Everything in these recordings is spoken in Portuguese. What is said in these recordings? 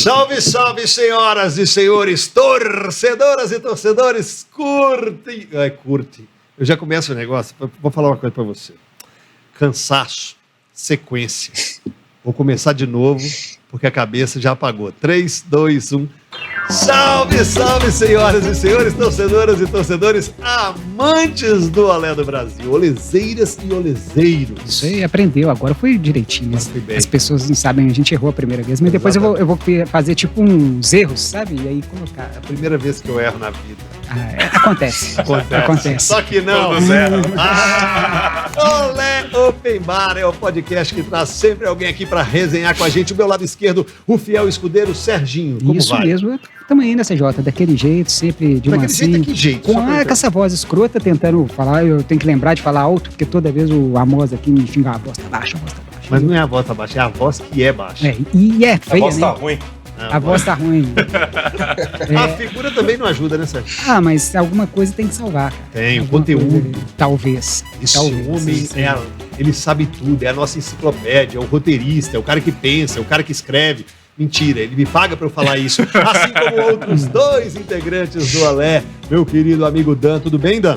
Salve, salve, senhoras e senhores, torcedoras e torcedores, curte. Eu já começo o negócio, vou falar uma coisa pra você. Cansaço, sequência. Vou começar de novo, porque a cabeça já apagou. 3, 2, 1... Salve, salve, senhoras e senhores, torcedoras e torcedores, amantes do Olé do Brasil, olezeiras e olezeiros. Isso aí, aprendeu, agora foi direitinho. As pessoas não sabem, a gente errou a primeira vez, mas depois eu vou fazer tipo uns erros, sabe? E aí colocar. É a primeira vez que eu erro na vida. Acontece. Só que não. Olé Open Bar é o podcast que traz sempre alguém aqui para resenhar com a gente. O meu lado esquerdo, o fiel escudeiro Serginho. Como isso vai? Mesmo, estamos aí, né, CJ? Daquele jeito, sempre de daquele mansinho. Jeito, que jeito? Com essa voz escrota, tentando falar, eu tenho que lembrar de falar alto, porque toda vez o Amos aqui me xinga, a voz tá baixa, a voz tá baixa. Mas não é a voz tá baixa, é a voz que é baixa. E é feia, a voz né? tá ruim. A voz tá ruim. A figura também não ajuda, né, Sérgio? Mas alguma coisa tem que salvar, cara. Tem, o conteúdo. Talvez. Esse homem, ele sabe tudo, é a nossa enciclopédia, é o roteirista, é o cara que pensa, é o cara que escreve. Mentira, ele me paga pra eu falar isso. Assim como outros dois integrantes do Olé, meu querido amigo Dan. Tudo bem, Dan?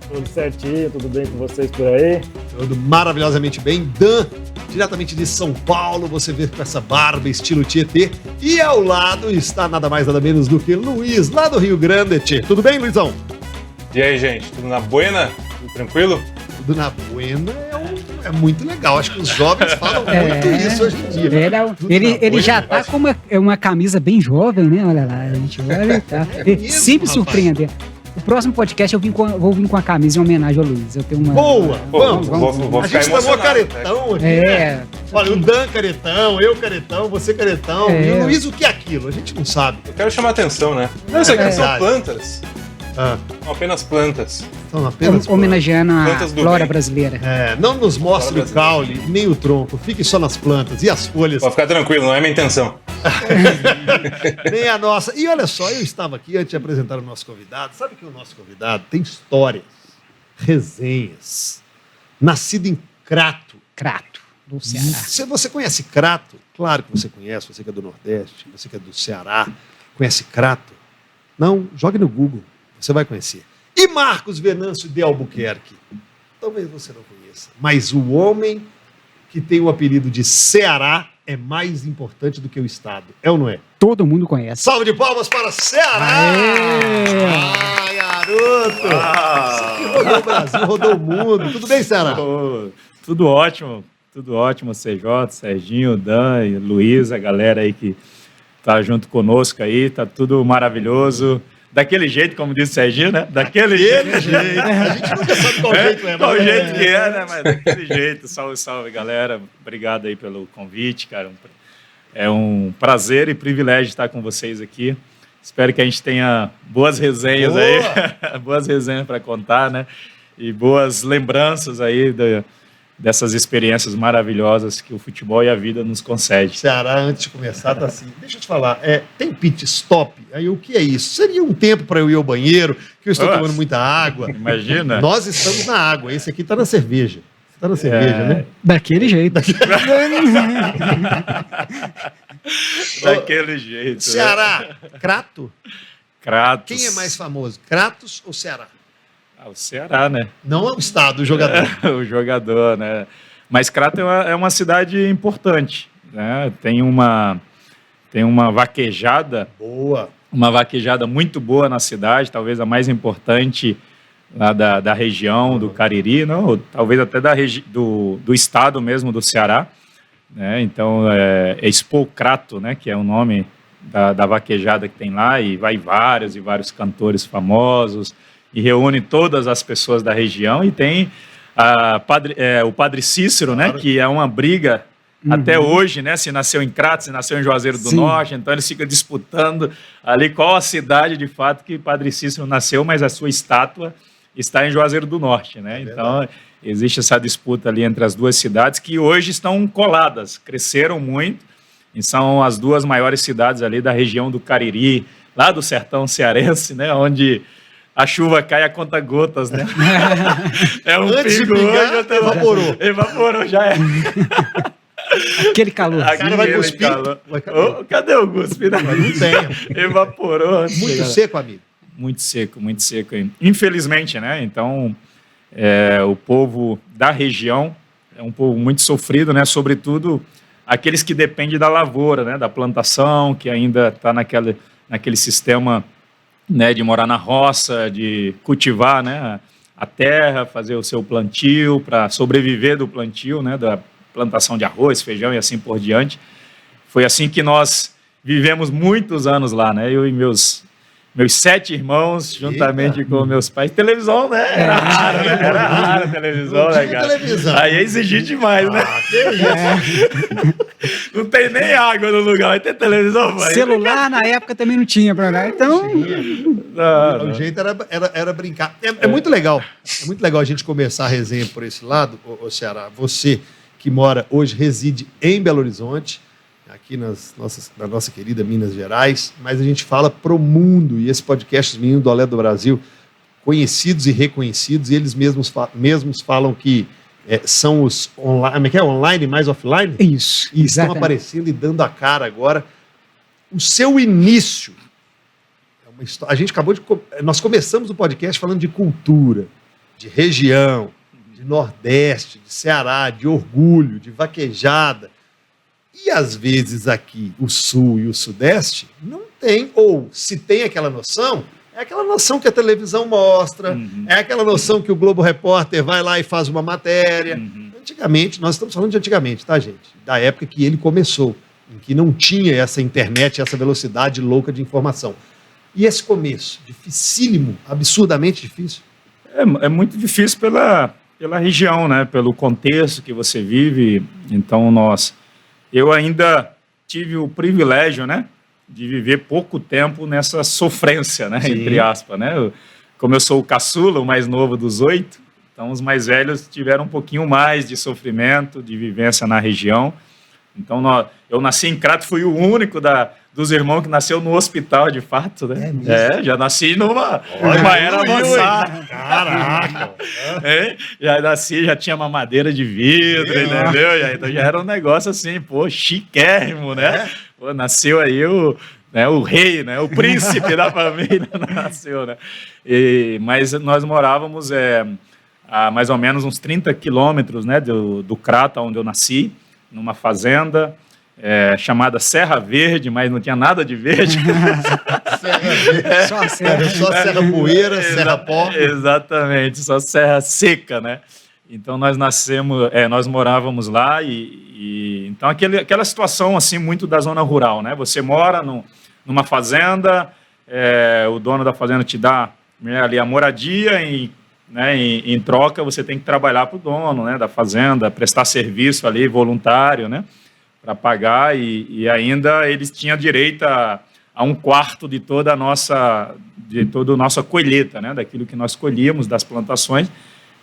Tudo certinho, tudo bem com vocês por aí? Tudo maravilhosamente bem. Dan, diretamente de São Paulo, você vê com essa barba estilo Tietê. E ao lado está nada mais nada menos do que Luiz, lá do Rio Grande. Tchê. Tudo bem, Luizão? E aí, gente, tudo na buena? Tudo tranquilo? Tudo na buena é muito legal. Acho que os jovens falam muito isso hoje em dia. Ele já tá com uma camisa bem jovem, né? Olha lá, a gente olha, tá. Sempre surpreender. O próximo podcast vou vir com a camisa em homenagem ao Luiz. Eu tenho uma. Boa! Vou a gente tomou caretão aqui. Né? Olha, o Dan caretão, eu caretão, você caretão. E o Luiz, o que é aquilo? A gente não sabe. Eu quero chamar a atenção, né? Não, isso aqui são plantas. São apenas plantas. São apenas homenageando a flora brasileira. Não nos mostre o caule, nem o tronco. Fique só nas plantas e as folhas. Pode ficar tranquilo, não é minha intenção. Nem a nossa. E olha só, eu estava aqui antes de apresentar o nosso convidado. Sabe que o nosso convidado tem histórias, resenhas. Nascido em Crato. Crato, do Ceará. Você conhece Crato? Claro que você conhece, você que é do Nordeste, você que é do Ceará. Conhece Crato? Não? Jogue no Google, você vai conhecer. E Marcos Venâncio de Albuquerque? Talvez você não conheça, mas o homem que tem o apelido de Ceará é mais importante do que o Estado. É ou não é? Todo mundo conhece. Salve de palmas para Ceará! Garoto! Você rodou o Brasil, rodou o mundo. Tudo bem, Ceará? Tudo ótimo, CJ, Serginho, Dan, Luiz, a galera aí que tá junto conosco aí, tá tudo maravilhoso. Daquele jeito, como disse o Serginho, né? Daquele jeito. A gente nunca sabe qual jeito é. Qual jeito que é, né? Mas daquele jeito. Salve, salve, galera. Obrigado aí pelo convite, cara. É um prazer e privilégio estar com vocês aqui. Espero que a gente tenha boas resenhas aí. Boas resenhas para contar, né? E boas lembranças aí dessas experiências maravilhosas que o futebol e a vida nos concede. Ceará, antes de começar, tá assim, deixa eu te falar, tem pit stop? Aí o que é isso? Seria um tempo para eu ir ao banheiro, que eu estou tomando muita água. Imagina. Nós estamos na água, esse aqui tá na cerveja. Você tá na cerveja, né? Daquele jeito. Daquele jeito. Ceará, Crato? Kratos. Quem é mais famoso, Kratos ou Ceará? O Ceará, né? Não é o estado, o jogador. O jogador, né? Mas Crato é uma cidade importante, né? Tem uma vaquejada. Boa. Uma vaquejada muito boa na cidade, talvez a mais importante lá da região do Cariri, não? Ou talvez até do estado mesmo do Ceará, né? Então, Expo Crato, né? Que é o nome da vaquejada que tem lá, e vai vários cantores famosos, e reúne todas as pessoas da região, e tem o Padre Cícero, claro, né, que é uma briga até hoje, né, se nasceu em Crato, se nasceu em Juazeiro do Norte, então eles ficam disputando ali qual a cidade de fato que Padre Cícero nasceu, mas a sua estátua está em Juazeiro do Norte, né, então existe essa disputa ali entre as duas cidades que hoje estão coladas, cresceram muito, e são as duas maiores cidades ali da região do Cariri, lá do sertão cearense, né, onde a chuva cai a conta gotas, né? É um antes pingo de pingar, hoje, evaporou. Evaporou, já é. Aquele calor. O cara vai cuspir. Cadê o cuspe? Não tem. Evaporou. Muito seco, amigo. Muito seco. Infelizmente, né? Então, o povo da região é um povo muito sofrido, né? Sobretudo aqueles que dependem da lavoura, né? Da plantação, que ainda está naquele sistema, né? De morar na roça, de cultivar, né? A terra, fazer o seu plantio para sobreviver do plantio, né? Da plantação de arroz, feijão e assim por diante. Foi assim que nós vivemos muitos anos lá, né? Eu e meus 7 irmãos, juntamente com meus pais. Televisão, né? Era raro, né? Era raro a televisão, né, cara? Televisão. Aí é exigir demais, né? Que isso? Não tem nem água no lugar, vai ter televisão, pai. Celular na época também não tinha pra lá, então... O jeito era brincar. É muito legal. É muito legal a gente começar a resenha por esse lado, ô Ceará. Você que mora hoje, reside em Belo Horizonte, aqui na nossa querida Minas Gerais, mas a gente fala pro mundo, e esse podcast, Os Meninos do Olé do Brasil, conhecidos e reconhecidos, e eles mesmos falam que são os online, online mais offline? Isso. E estão aparecendo e dando a cara agora. O seu início, é uma história, nós começamos o podcast falando de cultura, de região, de Nordeste, de Ceará, de orgulho, de vaquejada. E, às vezes, aqui, o Sul e o Sudeste não tem, ou se tem aquela noção, é aquela noção que a televisão mostra, é aquela noção que o Globo Repórter vai lá e faz uma matéria. Antigamente, nós estamos falando de antigamente, tá, gente? Da época que ele começou, em que não tinha essa internet, essa velocidade louca de informação. E esse começo, dificílimo, absurdamente difícil? É muito difícil pela região, né? Pelo contexto que você vive. Então, eu ainda tive o privilégio, né, de viver pouco tempo nessa sofrência, né, entre aspas, né? Como eu sou o caçula, o mais novo dos 8, então os mais velhos tiveram um pouquinho mais de sofrimento, de vivência na região. Então, eu nasci em Crato, fui o único dos irmãos que nasceu no hospital, de fato, né? Já nasci numa era avançada. Caraca! Já tinha mamadeira de vidro, entendeu? Então já era um negócio assim, chiquérrimo, né? Pô, nasceu aí o rei, né? O príncipe da família nasceu, né? Mas nós morávamos a mais ou menos uns 30 quilômetros, né, do Crato, onde eu nasci, numa fazenda chamada Serra Verde, mas não tinha nada de verde. Serra Verde. Só Serra Poeira, Serra Pó. Exatamente, só serra seca, né? Então nós morávamos lá então aquela situação assim muito da zona rural, né? Você mora numa fazenda, o dono da fazenda te dá ali a moradia em troca você tem que trabalhar para o dono, né, da fazenda, prestar serviço ali voluntário, né, para pagar e ainda eles tinham direito a 1/4 de toda a nossa colheita, né, daquilo que nós colhíamos das plantações.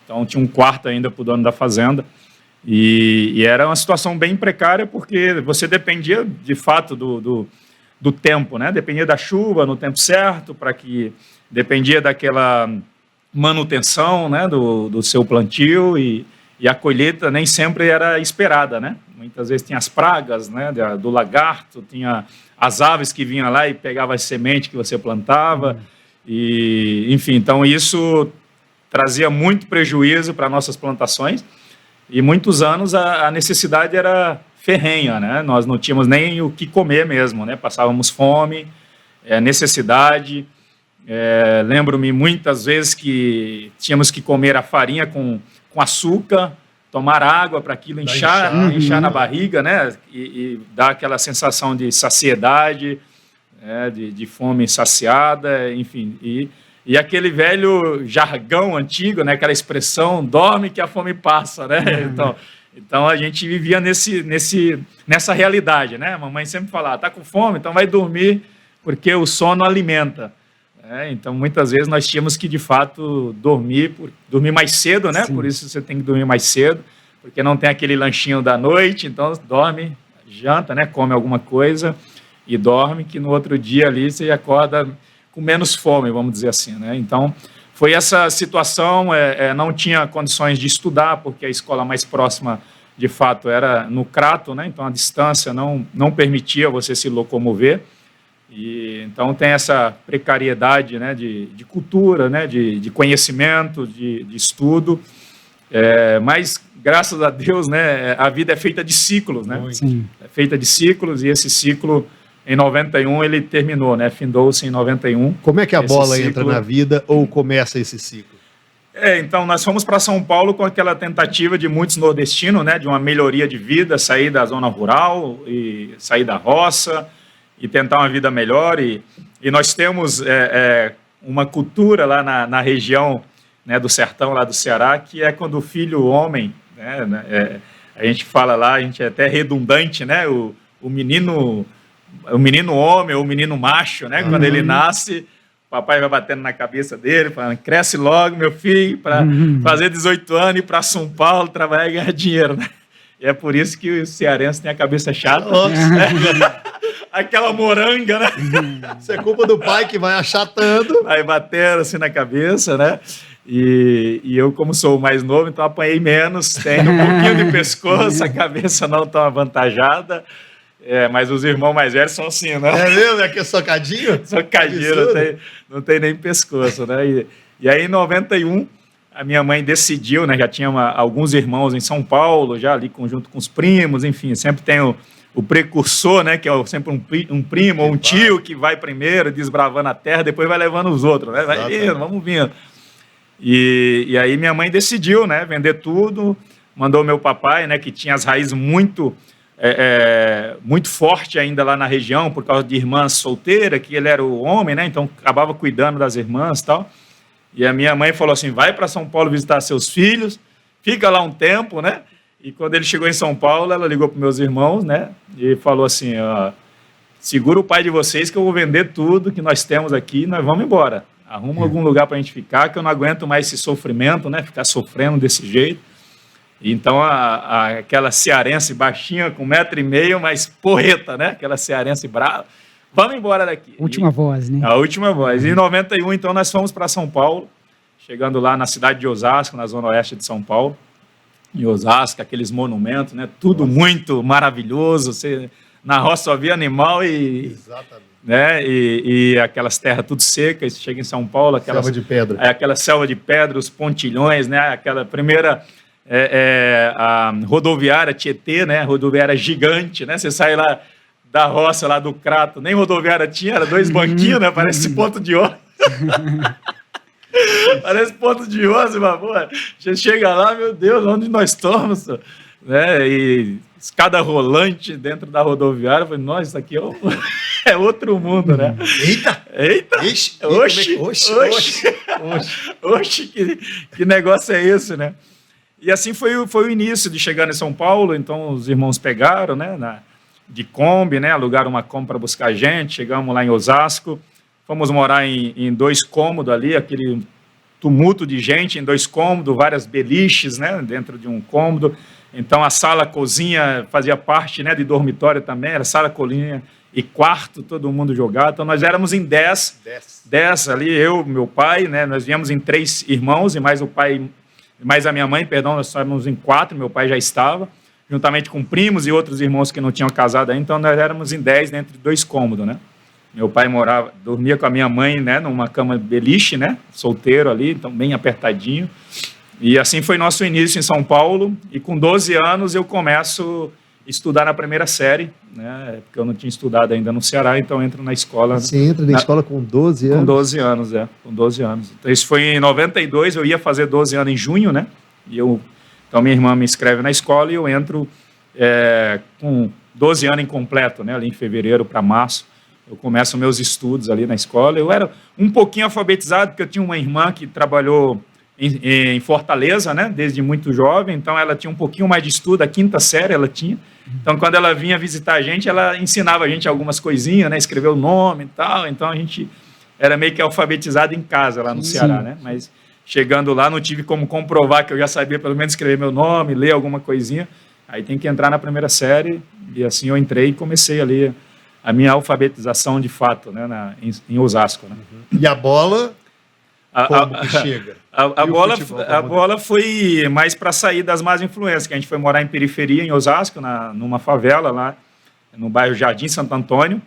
Então tinha 1/4 ainda para o dono da fazenda e era uma situação bem precária porque você dependia de fato do tempo, né, dependia da chuva no tempo certo dependia daquela manutenção, né, do seu plantio e a colheita nem sempre era esperada, né? Muitas vezes tinha as pragas, né, do lagarto, tinha as aves que vinham lá e pegavam as sementes que você plantava e, enfim, então isso trazia muito prejuízo para nossas plantações e muitos anos a necessidade era ferrenha, né? Nós não tínhamos nem o que comer mesmo, né? Passávamos fome, necessidade. Lembro-me muitas vezes que tínhamos que comer a farinha com açúcar, tomar água para aquilo inchar na barriga, né? E dar aquela sensação de saciedade, de fome saciada, enfim. E aquele velho jargão antigo, né? Aquela expressão, dorme que a fome passa, né? Então a gente vivia nessa realidade, né? A mamãe sempre falava, tá com fome, então vai dormir, porque o sono alimenta. Então, muitas vezes, nós tínhamos que, de fato, dormir mais cedo, né? Sim. Por isso você tem que dormir mais cedo, porque não tem aquele lanchinho da noite, então dorme, janta, né? Come alguma coisa e dorme, que no outro dia ali você acorda com menos fome, vamos dizer assim, né? Então, foi essa situação, não tinha condições de estudar, porque a escola mais próxima de fato, era no Crato, né? Então a distância não permitia você se locomover. E, então tem essa precariedade, né, de cultura, né, de conhecimento, de estudo. Mas, graças a Deus, né, a vida é feita de ciclos. Né? Sim. É feita de ciclos, e esse ciclo, em 91, ele terminou, né? Findou-se em 91. Como é que a bola ciclo entra na vida ou começa esse ciclo? Então, nós fomos para São Paulo com aquela tentativa de muitos nordestinos, né, de uma melhoria de vida, sair da zona rural, e sair da roça, e tentar uma vida melhor. E nós temos uma cultura lá na região, né, do sertão, lá do Ceará, que é quando o filho homem, né, a gente fala lá, a gente é até redundante, né, o menino homem ou o menino macho, né, quando ele nasce, o papai vai batendo na cabeça dele, falando, cresce logo, meu filho, para fazer 18 anos e ir para São Paulo, trabalhar e ganhar dinheiro, né? E é por isso que o cearense tem a cabeça chata. Aquela moranga, né? Isso é culpa do pai que vai achatando. Vai batendo assim na cabeça, né? E eu, como sou o mais novo, então apanhei menos, tenho um pouquinho de pescoço, a cabeça não tão avantajada. Mas os irmãos mais velhos são assim, né? É mesmo? É que é socadinho? Socadinho, não tem nem pescoço, né? E aí, em 91, a minha mãe decidiu, né? Já tinha alguns irmãos em São Paulo, já ali junto com os primos, enfim, sempre tem o precursor, né? Que é sempre um primo ou um tio que vai primeiro, desbravando a terra, depois vai levando os outros, né? Vai vindo, vamos vindo. E aí minha mãe decidiu, né? Vender tudo, mandou meu papai, né? Que tinha as raízes muito forte ainda lá na região, por causa de irmãs solteiras, que ele era o homem, né? Então acabava cuidando das irmãs e tal. E a minha mãe falou assim, vai para São Paulo visitar seus filhos, fica lá um tempo, né? E quando ele chegou em São Paulo, ela ligou para meus irmãos, né? E falou assim, segura o pai de vocês que eu vou vender tudo que nós temos aqui e nós vamos embora. Arruma algum lugar para a gente ficar, que eu não aguento mais esse sofrimento, né? Ficar sofrendo desse jeito. Então, aquela cearense baixinha, com 1,5 m, mas porreta, né? Aquela cearense brava. Vamos embora daqui. Última voz, né? A última voz. E em 91, então, nós fomos para São Paulo, chegando lá na cidade de Osasco, na zona oeste de São Paulo. Em Osasco, aqueles monumentos, né? Tudo muito maravilhoso. Você, na roça só via animal Exatamente. Né? E aquelas terras tudo secas. Você chega em São Paulo, selva de pedra. Aquela selva de pedra, os pontilhões, né? Aquela primeira... a rodoviária Tietê, né? Rodoviária gigante, né? Você sai lá da roça, lá do Crato, nem rodoviária tinha, era 2 banquinhos, né? Parece ponto de ônibus. Parece ponto de ônibus, mas, pô, você chega lá, meu Deus, onde nós estamos? Né? E escada rolante dentro da rodoviária, eu falei, nossa, isso aqui é outro mundo, né? Eita! Ixi, Oxe, que negócio é esse, né? E assim foi o início de chegar em São Paulo. Então os irmãos pegaram, né, de Kombi, né, alugaram uma Kombi para buscar a gente. Chegamos lá em Osasco, fomos morar em 2 cômodos ali, aquele tumulto de gente em 2 cômodos, várias beliches, né, dentro de um cômodo. Então a sala, cozinha fazia parte, né, de dormitório também, era sala, cozinha e quarto, todo mundo jogado. Então nós éramos em 10 ali, eu, meu pai, né, nós viemos em 3 irmãos e mais o pai... mais a minha mãe, perdão, nós estávamos em 4, meu pai já estava, juntamente com primos e outros irmãos que não tinham casado ainda, então nós éramos em 10 dentro de 2 cômodos, né? Meu pai dormia com a minha mãe, né, numa cama beliche, né, solteiro ali, então bem apertadinho. E assim foi nosso início em São Paulo, e com 12 anos eu começo a estudar na primeira série, né, porque eu não tinha estudado ainda no Ceará, então eu entro na escola. Você entra na escola com 12 anos? Com 12 anos, com 12 anos. Então, isso foi em 92, eu ia fazer 12 anos em junho, né? Então, minha irmã me inscreve na escola e eu entro com 12 anos incompleto, né? Ali em fevereiro para março, eu começo meus estudos ali na escola. Eu era um pouquinho alfabetizado, porque eu tinha uma irmã que trabalhou em Fortaleza, né? Desde muito jovem, então ela tinha um pouquinho mais de estudo, a 5ª série ela tinha. Então, quando ela vinha visitar a gente, ela ensinava a gente algumas coisinhas, né? Escrever o nome e tal. Então, a gente era meio que alfabetizado em casa, lá no Ceará, né? Mas, chegando lá, não tive como comprovar que eu já sabia pelo menos escrever meu nome, ler alguma coisinha. Aí tem que entrar na primeira série. E assim eu entrei e comecei ali a minha alfabetização de fato, né? Em Osasco, né? E a bola... Como que chega? A bola foi mais para sair das más influências, que a gente foi morar em periferia, em Osasco, numa favela lá, no bairro Jardim Santo Antônio,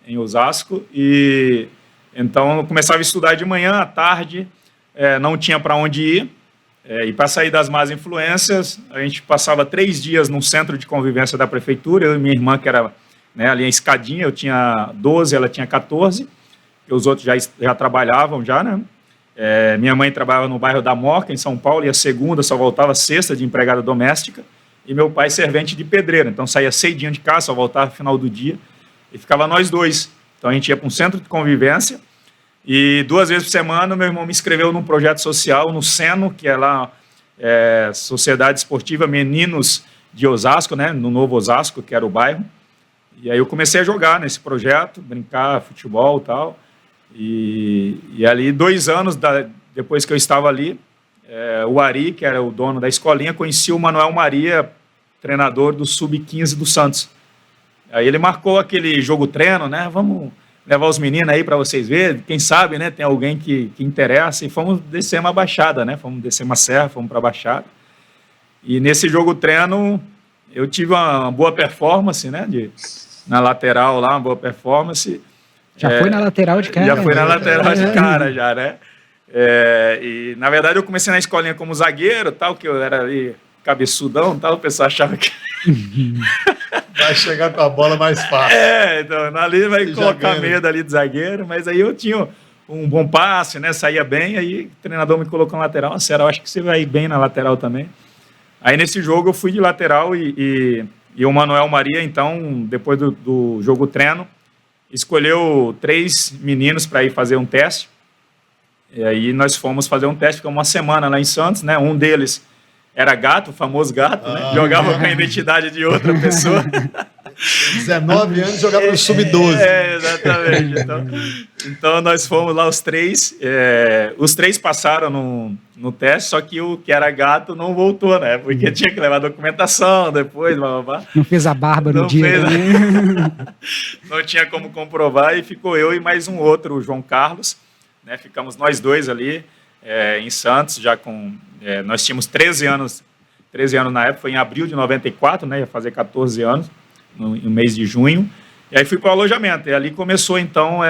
em Osasco, e então eu começava a estudar de manhã, à tarde, não tinha para onde ir, e para sair das más influências, a gente passava 3 dias no centro de convivência da prefeitura, eu e minha irmã, que era, né, ali em Escadinha, eu tinha 12, ela tinha 14, e os outros já trabalhavam já, né? Minha mãe trabalhava no bairro da Moca, em São Paulo, ia segunda, só voltava sexta de empregada doméstica, e meu pai servente de pedreiro, então saía cedinho de casa, só voltava no final do dia, e ficava nós dois. Então a gente ia para um centro de convivência, e 2 vezes por semana meu irmão me inscreveu num projeto social, no Seno, que é lá, Sociedade Esportiva Meninos de Osasco, né, no Novo Osasco, que era o bairro, e aí eu comecei a jogar nesse projeto, brincar, futebol e tal. E ali, 2 anos depois que eu estava ali, o Ari, que era o dono da escolinha, conhecia o Manuel Maria, treinador do Sub-15 do Santos. Aí ele marcou aquele jogo-treino, né? Vamos levar os meninos aí para vocês verem, quem sabe, né? Tem alguém que interessa. E fomos descer uma baixada, né? Fomos descer uma serra, fomos para a baixada. E nesse jogo-treino eu tive uma boa performance, né? Na lateral lá, uma boa performance. Já foi na lateral de cara? Já foi na lateral de cara, já, né? E, na verdade, eu comecei na escolinha como zagueiro, tal, que eu era ali cabeçudão, tal, o pessoal achava que... Vai chegar com a bola mais fácil. Então, ali vai colocar medo ali de zagueiro, mas aí eu tinha um bom passe, né? Saía bem, aí o treinador me colocou na lateral. Sério, eu acho que você vai ir bem na lateral também. Aí, nesse jogo, eu fui de lateral e o Manuel Maria, então, depois do jogo-treino, escolheu 3 meninos para ir fazer um teste, e aí nós fomos fazer um teste, ficamos uma semana lá em Santos, né? Um deles era gato, o famoso gato, né? Jogava com a identidade de outra pessoa. 19 anos, jogava no Sub-12. Exatamente. Então nós fomos lá os 3, os 3 passaram no teste, só que o que era gato não voltou, né? Porque tinha que levar documentação depois, blá, blá, blá. Não fez a barba no dia. Não tinha como comprovar, e ficou eu e mais um outro, o João Carlos, né? Ficamos nós 2 ali em Santos, já com... nós tínhamos 13 anos na época, foi em abril de 94, né? Ia fazer 14 anos, no mês de junho. E aí fui para o alojamento, e ali começou então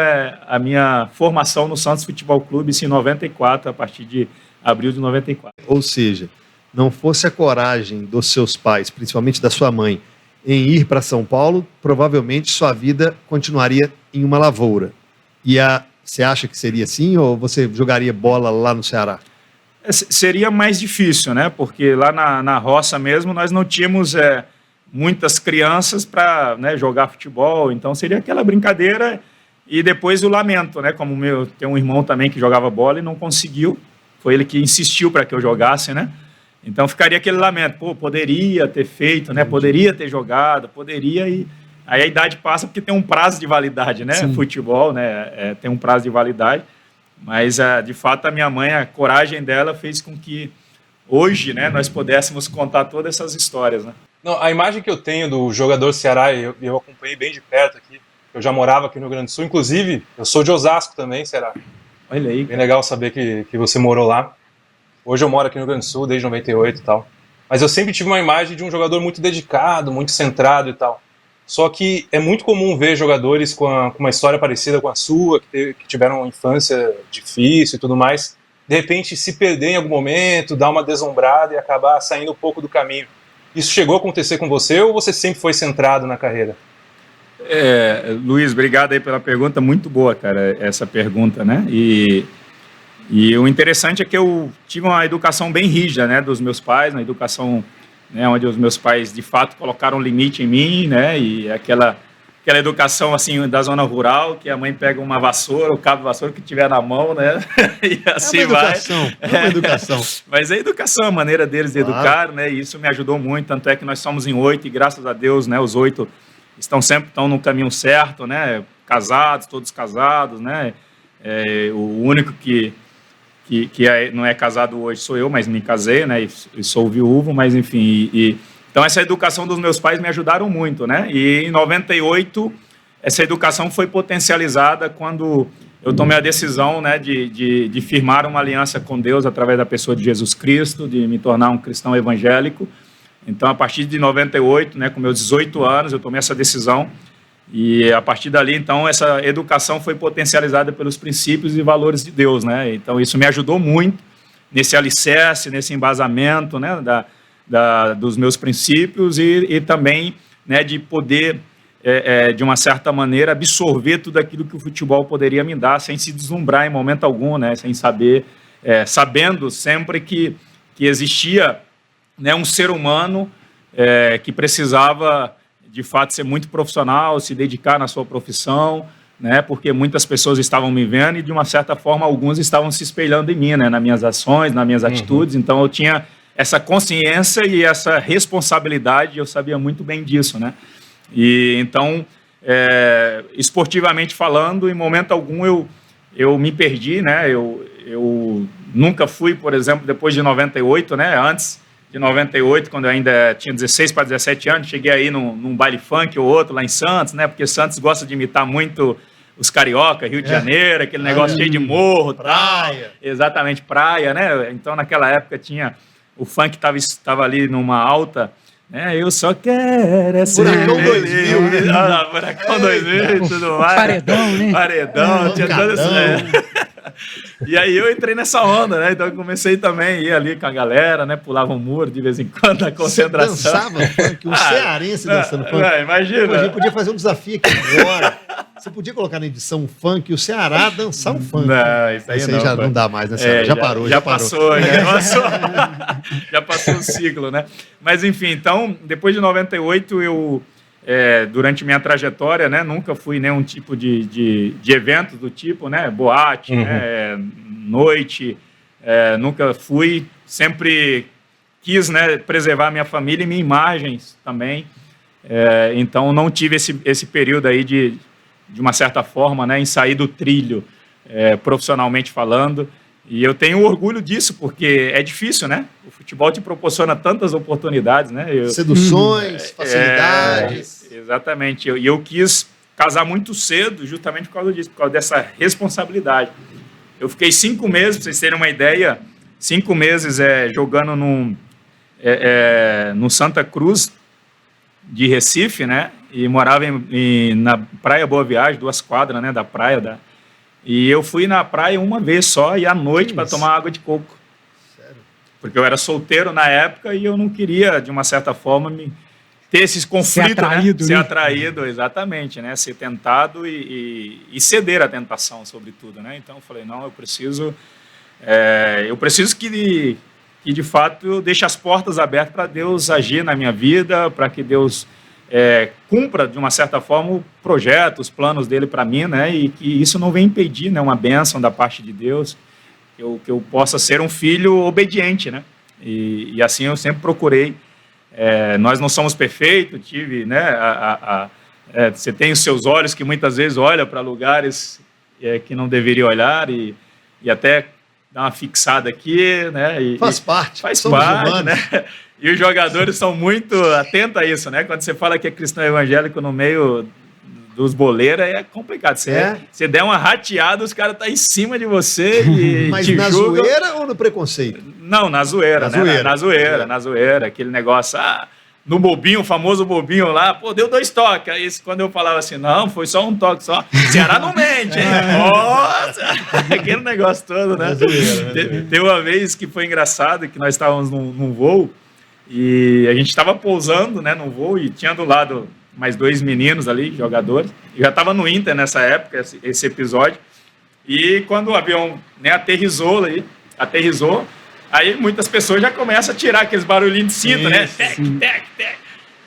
a minha formação no Santos Futebol Clube, isso em 94, a partir de abril de 94. Ou seja, não fosse a coragem dos seus pais, principalmente da sua mãe, em ir para São Paulo, provavelmente sua vida continuaria em uma lavoura. E você acha que seria assim, ou você jogaria bola lá no Ceará? Seria mais difícil, né? Porque lá na roça mesmo nós não tínhamos muitas crianças para, né, jogar futebol, então seria aquela brincadeira e depois o lamento, né? Como tem um irmão também que jogava bola e não conseguiu, foi ele que insistiu para que eu jogasse, né? Então ficaria aquele lamento, pô, poderia ter feito, né? Poderia ter jogado, poderia, e aí a idade passa porque tem um prazo de validade, né? Sim. Futebol, né? Tem um prazo de validade, mas de fato a minha mãe, a coragem dela fez com que hoje, né, nós pudéssemos contar todas essas histórias, né? Não, a imagem que eu tenho do jogador Ceará, eu acompanhei bem de perto aqui, eu já morava aqui no Rio Grande do Sul, inclusive eu sou de Osasco também, Ceará. Olha aí. Bem legal saber que você morou lá. Hoje eu moro aqui no Rio Grande do Sul, desde 98 e tal. Mas eu sempre tive uma imagem de um jogador muito dedicado, muito centrado e tal. Só que é muito comum ver jogadores com uma história parecida com a sua, que tiveram uma infância difícil e tudo mais, de repente se perder em algum momento, dar uma deslumbrada e acabar saindo um pouco do caminho. Isso chegou a acontecer com você ou você sempre foi centrado na carreira? Luiz, obrigado aí pela pergunta, muito boa, cara, essa pergunta, né? E o interessante é que eu tive uma educação bem rígida, né, dos meus pais, uma educação, né, onde os meus pais de fato colocaram limite em mim, né? E aquela educação assim da zona rural, que a mãe pega uma vassoura, o cabo de vassoura que tiver na mão, né? E assim vai. É uma educação. Mas a educação, a maneira deles de educar, né? E isso me ajudou muito, tanto é que nós somos em 8 e graças a Deus, né, os 8 estão no caminho certo, né? Casados, todos casados, né? O único que não é casado hoje sou eu, mas me casei, né? E sou viúvo, mas enfim. Então essa educação dos meus pais me ajudaram muito, né? E em 98 essa educação foi potencializada quando eu tomei a decisão, né, de firmar uma aliança com Deus através da pessoa de Jesus Cristo, de me tornar um cristão evangélico. Então, a partir de 98, né, com meus 18 anos, eu tomei essa decisão. E a partir dali, então, essa educação foi potencializada pelos princípios e valores de Deus, né? Então, isso me ajudou muito nesse alicerce, nesse embasamento, né, dos meus princípios e também, né, de poder, de uma certa maneira, absorver tudo aquilo que o futebol poderia me dar, sem se deslumbrar em momento algum, né, sem saber, sabendo sempre que existia, né, um ser humano que precisava, de fato, ser muito profissional, se dedicar na sua profissão, né, porque muitas pessoas estavam me vendo e, de uma certa forma, alguns estavam se espelhando em mim, né, nas minhas ações, nas minhas atitudes. Então, eu tinha essa consciência e essa responsabilidade, eu sabia muito bem disso, né. E, então, esportivamente falando, em momento algum eu me perdi, né, eu nunca fui, por exemplo, depois de 98, né, antes de 98, quando eu ainda tinha 16 para 17 anos, cheguei aí num baile funk ou outro lá em Santos, né? Porque Santos gosta de imitar muito os carioca, Rio de Janeiro, aquele negócio cheio de morro, praia. Exatamente, praia, né? Então, naquela época tinha o funk estava ali numa alta, né? Eu só quero ser Furacão 2000, né? Furacão 2000 e tudo mais. Paredão, né? Paredão, tinha todo esse... E aí eu entrei nessa onda, né? Então eu comecei também a ir ali com a galera, né? Pulava um muro de vez em quando na concentração. Você dançava funk, um cearense dançando funk. Imagina. Pô, a gente podia fazer um desafio aqui agora. Você podia colocar na edição um funk e o Ceará dançar um funk. Não, isso aí não, já não dá mais, né, Ceará? Já parou. Já passou. Já passou o ciclo, né? Mas enfim, então, depois de 98, eu... durante minha trajetória, né, nunca fui nenhum tipo de evento do tipo, né, boate, né, noite, nunca fui, sempre quis, né, preservar minha família e minhas imagens também, então não tive esse período aí de uma certa forma, né, em sair do trilho, profissionalmente falando, e eu tenho orgulho disso, porque é difícil, né? O futebol te proporciona tantas oportunidades, né? Seduções, facilidades. Exatamente. E eu quis casar muito cedo, justamente por causa disso, por causa dessa responsabilidade. Eu fiquei 5 meses, para vocês terem uma ideia, 5 meses jogando no Santa Cruz de Recife, né? E morava na Praia Boa Viagem, 2 quadras, né, da praia E eu fui na praia uma vez só e à noite para tomar água de coco. Sério? Porque eu era solteiro na época e eu não queria, de uma certa forma, ter esses conflitos, ser atraído, exatamente, né? Ser tentado e ceder à tentação, sobretudo, né? Então eu falei, não, eu preciso que de fato eu deixe as portas abertas para Deus agir na minha vida, para que Deus cumpra, de uma certa forma, o projeto, os planos dele para mim, né? E que isso não venha impedir, né, uma bênção da parte de Deus, que eu possa ser um filho obediente, né? E assim eu sempre procurei. Nós não somos perfeitos, tive, né? Você tem os seus olhos que muitas vezes olham para lugares que não deveria olhar e até dá uma fixada aqui, né? Faz parte, faz somos parte, humanos. né? E os jogadores são muito atentos a isso, né? Quando você fala que é cristão evangélico no meio dos boleiros, é complicado. Você der uma rateada, os caras estão em cima de você e Mas te na julgam. zoeira ou no preconceito? Não, na zoeira, né? Na zoeira, aquele negócio, no bobinho, o famoso bobinho lá, pô, deu 2 toques. Aí quando eu falava assim, não, foi só um toque só. Ceará não mente, hein? Nossa! Aquele negócio todo, né? Teve uma vez que foi engraçado, que nós estávamos num voo, e a gente estava pousando, né, no voo, e tinha do lado mais 2 meninos ali, jogadores. Eu já estava no Inter nessa época, esse episódio. E quando o avião, né, aterrissou, aí muitas pessoas já começam a tirar aqueles barulhinhos de cinto, né? Tec, tec, tec.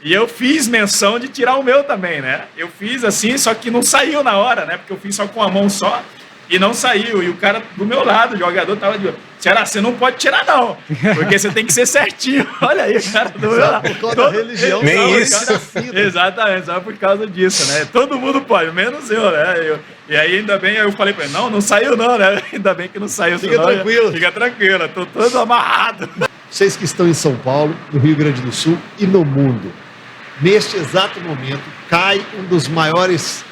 E eu fiz menção de tirar o meu também, né? Eu fiz assim, só que não saiu na hora, né? Porque eu fiz só com a mão só. E não saiu, e o cara do meu lado, o jogador, tava de... Ceará, você não pode tirar não, porque você tem que ser certinho. Olha aí, o cara do meu lado. Por causa da religião. Nem isso. Exatamente, só por causa disso, né? Todo mundo pode, menos eu, né? E aí ainda bem, eu falei pra ele, não saiu não, né? Ainda bem que não saiu. Fica tranquilo. Fica tranquilo, tô todo amarrado. Vocês que estão em São Paulo, no Rio Grande do Sul e no mundo, neste exato momento, cai um dos maiores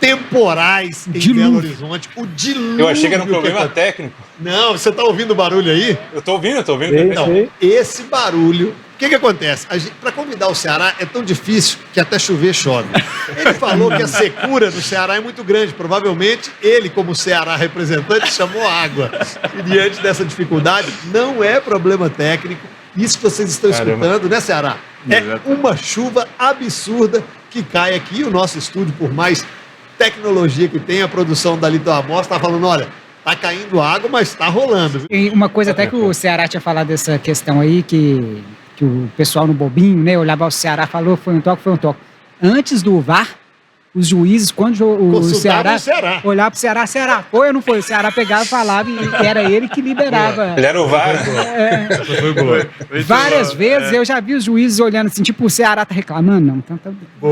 temporais em Dilúvio. Belo Horizonte. O dilúvio. Eu achei que era um problema que... técnico. Não, você tá ouvindo o barulho aí? Eu tô ouvindo. Sei, Então, sei. esse barulho... O que acontece? Para convidar o Ceará é tão difícil que até chover chove. Ele falou que a secura do Ceará é muito grande. Provavelmente ele, como Ceará representante, chamou água. E diante dessa dificuldade, não é problema técnico. Isso que vocês estão escutando, né, Ceará? É Exato. uma chuva absurda que cai aqui. O nosso estúdio, por mais tecnologia que tem, a produção da Lito Amós está falando, olha, tá caindo água, mas tá rolando. Viu? E uma coisa até que o Ceará tinha falado dessa questão aí, que o pessoal no bobinho, né, olhava o Ceará, falou, foi um toque. Antes do VAR, os juízes, quando o Consultavam Ceará olhava pro Ceará, foi ou não foi? O Ceará pegava e falava e era ele que liberava. Ele era o VAR. Foi boa. Várias vezes eu já vi os juízes olhando assim, tipo, o Ceará tá reclamando, não. Então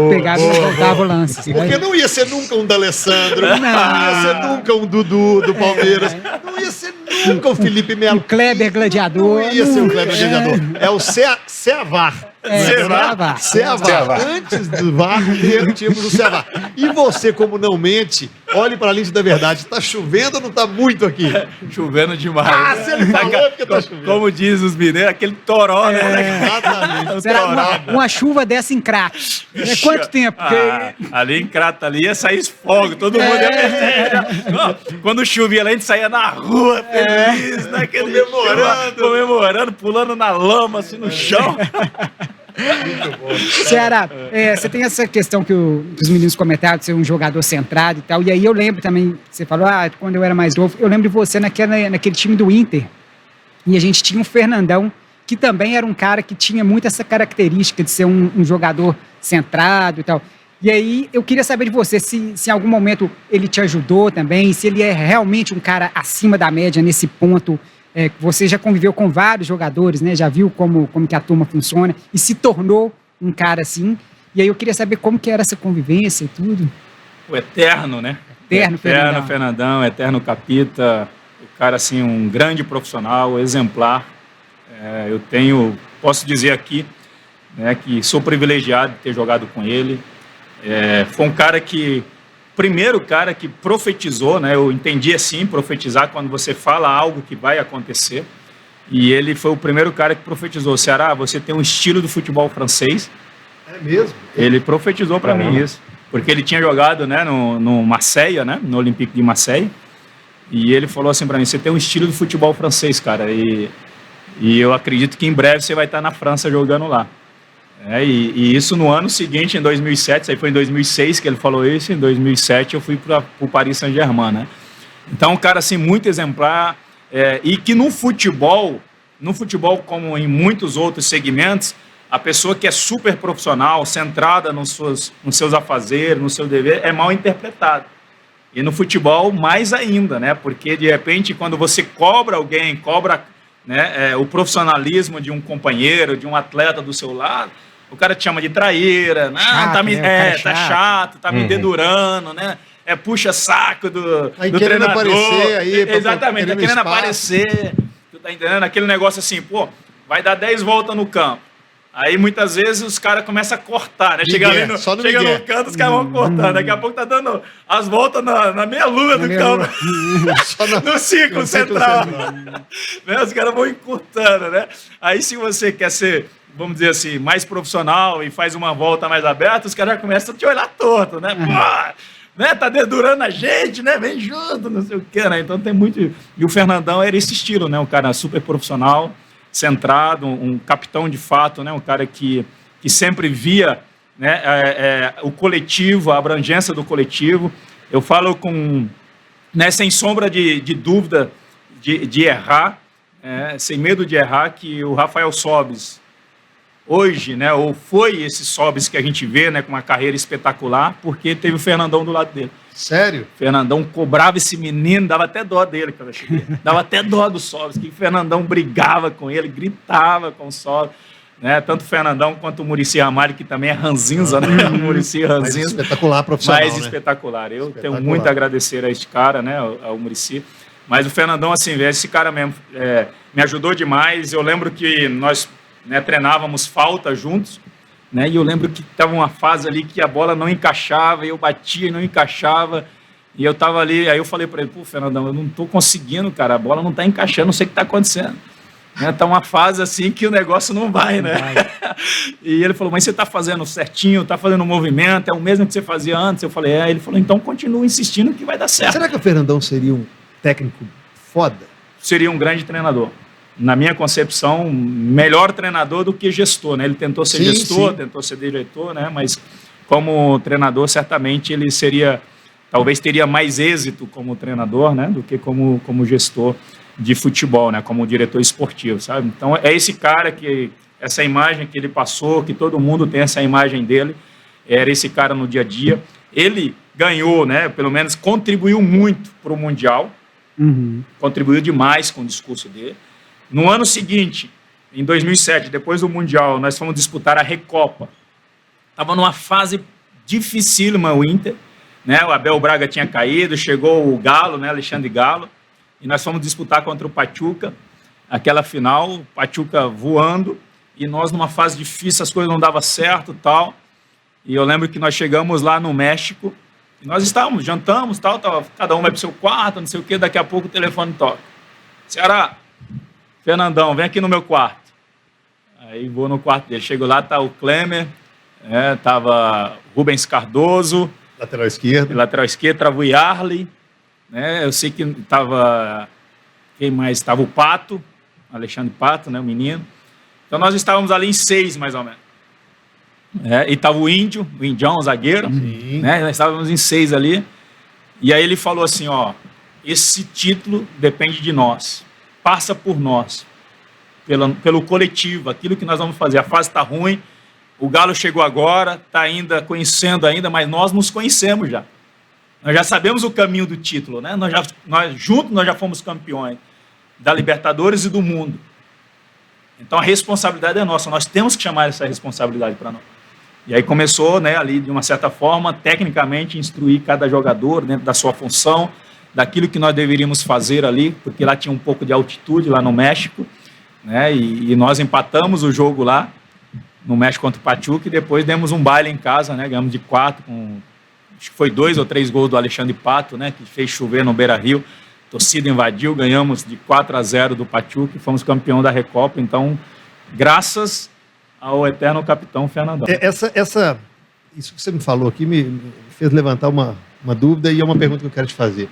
pegava e voltava o lance. Assim, Porque não ia ser nunca um D'Alessandro, não ia ser nunca um Dudu do Palmeiras, não ia ser nunca o Felipe Melo. O Kleber Gladiador. Não ia ser o Kleber Gladiador. É o Ceavar. Ceará. Ceavar. Antes do VAR, tínhamos o Ceavar. E você, como não mente, olhe para a lente da verdade. Tá chovendo ou não tá muito aqui? Chovendo demais. Ah, se ele falou é porque tá chovendo. Como diz os mineiros, aquele toró, né? Exatamente. Será uma chuva dessa em crack? Quanto tempo? Ali em Crato, ali ia sair fogo, todo mundo ia perceber. Não, quando chovia lá, a gente saía na rua, feliz, né? Comemorando, pulando na lama, assim, no chão. Ceará, você tem essa questão que os meninos comentaram de ser um jogador centrado e tal, e aí eu lembro também, você falou, quando eu era mais novo, eu lembro de você naquele time do Inter, e a gente tinha um Fernandão, que também era um cara que tinha muito essa característica de ser um jogador centrado e tal. E aí eu queria saber de você se em algum momento ele te ajudou também, se ele é realmente um cara acima da média nesse ponto. Você já conviveu com vários jogadores, né? Já viu como que a turma funciona e se tornou um cara assim. E aí eu queria saber como que era essa convivência e tudo. O eterno, né? Eterno Fernandão, eterno Capita. O cara, assim, um grande profissional, exemplar. Posso dizer aqui, né, que sou privilegiado de ter jogado com ele. Foi um cara primeiro cara que profetizou, né? Eu entendi assim, profetizar quando você fala algo que vai acontecer. E ele foi o primeiro cara que profetizou. Ceará, você tem um estilo do futebol francês. É mesmo? Ele profetizou para mim isso. Porque ele tinha jogado, né, no Marseille, né? No Olympique de Marseille. E ele falou assim para mim, você tem um estilo do futebol francês, cara. E eu acredito que em breve você vai estar na França jogando lá. E isso no ano seguinte, em 2007, isso aí foi em 2006 que ele falou isso, em 2007 eu fui para o Paris Saint-Germain, né? Então, um cara assim, muito exemplar, e que no futebol como em muitos outros segmentos, a pessoa que é super profissional, centrada nos seus afazeres, no seu dever, é mal interpretada. E no futebol, mais ainda, né? Porque, de repente, quando você cobra alguém, né, o profissionalismo de um companheiro, de um atleta do seu lado, o cara te chama de traíra, tá chato, tá me dedurando, né? Puxa saco do treinador. Aparecer aí, exatamente, tá querendo aparecer. Tu tá entendendo? Aquele negócio assim, vai dar 10 voltas no campo. Aí muitas vezes os caras começam a cortar, né? Chega no canto, os caras vão cortando. Daqui a pouco tá dando as voltas na meia-lua do campo. No círculo central. Né? Os caras vão encurtando, né? Aí se você quer ser, vamos dizer assim, mais profissional e faz uma volta mais aberta, os caras já começam a te olhar torto, né? Né? Tá dedurando a gente, né? Vem junto, não sei o quê, né? Então tem muito... E o Fernandão era esse estilo, né? Um cara super profissional, centrado, um capitão de fato, né? Um cara que sempre via, né, o coletivo, a abrangência do coletivo. Eu falo sem sombra de dúvida de errar, sem medo de errar, que o Rafael Sobis, hoje, né, ou foi esse Sobis que a gente vê, né, com uma carreira espetacular, porque teve o Fernandão do lado dele. Sério? Fernandão cobrava esse menino, dava até dó dele quando eu cheguei. Dava até dó do Sobis, que o Fernandão brigava com ele, gritava com o Sobis. Né? Tanto o Fernandão quanto o Muricy Ramalho, que também é ranzinza, né? O Muricy ranzinza. Mais espetacular profissional, mais espetacular. Eu tenho muito a agradecer a este cara, né, ao Muricy. Mas o Fernandão, assim, esse cara mesmo me ajudou demais. Eu lembro que nós, né, treinávamos falta juntos. né? E eu lembro que estava uma fase ali que a bola não encaixava, e eu batia e não encaixava, e eu estava ali, aí eu falei para ele, pô, Fernandão, eu não estou conseguindo, cara, a bola não está encaixando, não sei o que está acontecendo. Tá uma fase assim que o negócio não vai, né? E ele falou, mas você está fazendo certinho, está fazendo um movimento, é o mesmo que você fazia antes? Eu falei, Ele falou, então continua insistindo que vai dar certo. Será que o Fernandão seria um técnico foda? Seria um grande treinador. Na minha concepção, melhor treinador do que gestor, né? Ele tentou ser gestor, tentou ser diretor, né? Mas como treinador, certamente ele talvez teria mais êxito como treinador, né? Do que como gestor de futebol, né? Como diretor esportivo, sabe? Então é esse cara essa imagem que ele passou, que todo mundo tem essa imagem dele, era esse cara no dia a dia. Ele ganhou, né? Pelo menos contribuiu muito para o Mundial, contribuiu demais com o discurso dele. No ano seguinte, em 2007, depois do Mundial, nós fomos disputar a Recopa. Estava numa fase dificílima o Inter, né? O Abel Braga tinha caído, chegou o Galo, né? Alexandre Galo, e nós fomos disputar contra o Pachuca, aquela final, o Pachuca voando, e nós numa fase difícil, as coisas não davam certo, tal. E eu lembro que nós chegamos lá no México, e nós jantamos, tal, cada um vai para o seu quarto, não sei o quê, daqui a pouco o telefone toca. Ceará, Fernandão, vem aqui no meu quarto. Aí vou no quarto dele. Chego lá, tá o Klemer, tava Rubens Cardoso. Lateral esquerdo. Lateral esquerdo, tava o Yarley. Né? Eu sei que tava... Quem mais? Tava o Pato, Alexandre Pato, né, o menino. Então nós estávamos ali em 6, mais ou menos. E tava o Indião, o zagueiro. Né? Nós estávamos em 6 ali. E aí ele falou assim, esse título depende de nós. Passa por nós, pelo coletivo, aquilo que nós vamos fazer. A fase está ruim, o Galo chegou agora, está ainda conhecendo ainda, mas nós nos conhecemos já. Nós já sabemos o caminho do título, né? Juntos nós já fomos campeões da Libertadores e do mundo. Então a responsabilidade é nossa, nós temos que chamar essa responsabilidade para nós. E aí começou, né, ali de uma certa forma, tecnicamente, instruir cada jogador dentro da sua função, daquilo que nós deveríamos fazer ali, porque lá tinha um pouco de altitude, lá no México, né? E nós empatamos o jogo lá, no México contra o Pachuca, e depois demos um baile em casa, né? Ganhamos de 4, acho que foi 2 ou 3 gols do Alexandre Pato, né? Que fez chover no Beira-Rio, a torcida invadiu, ganhamos de 4-0 do Pachuca e fomos campeão da Recopa, então, graças ao eterno capitão Fernandão. Isso que você me falou aqui me fez levantar uma dúvida, e é uma pergunta que eu quero te fazer.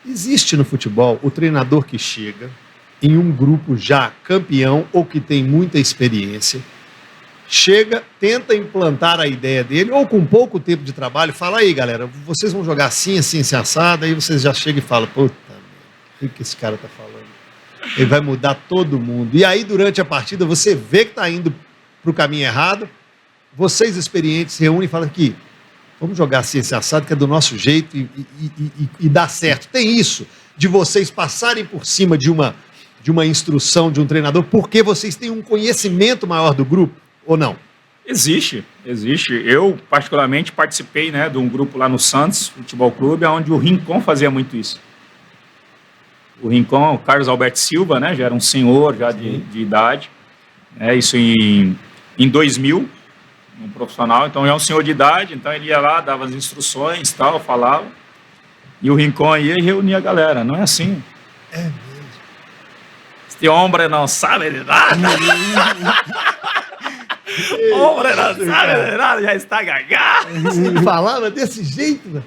Existe no futebol o treinador que chega em um grupo já campeão ou que tem muita experiência, chega, tenta implantar a ideia dele, ou com pouco tempo de trabalho, fala aí, galera, vocês vão jogar assim, assim, assim, assado, aí vocês já chegam e falam, puta, o que esse cara tá falando? Ele vai mudar todo mundo. E aí, durante a partida, você vê que tá indo pro caminho errado, vocês experientes se reúnem e falam aqui, vamos jogar assim esse assado que é do nosso jeito e dá certo. Tem isso de vocês passarem por cima de uma instrução de um treinador porque vocês têm um conhecimento maior do grupo ou não? Existe. Eu, particularmente, participei, né, de um grupo lá no Santos Futebol Clube, onde o Rincon fazia muito isso. O Rincon, o Carlos Alberto Silva, né, já era um senhor já de idade. Isso em 2000. Um profissional, então é um senhor de idade, então ele ia lá, dava as instruções, tal, falava, e o Rincon ia e reunia a galera, não é assim? É mesmo. Este homem não sabe de nada. Homem não sabe de nada, já está gagá. Você falava desse jeito, velho?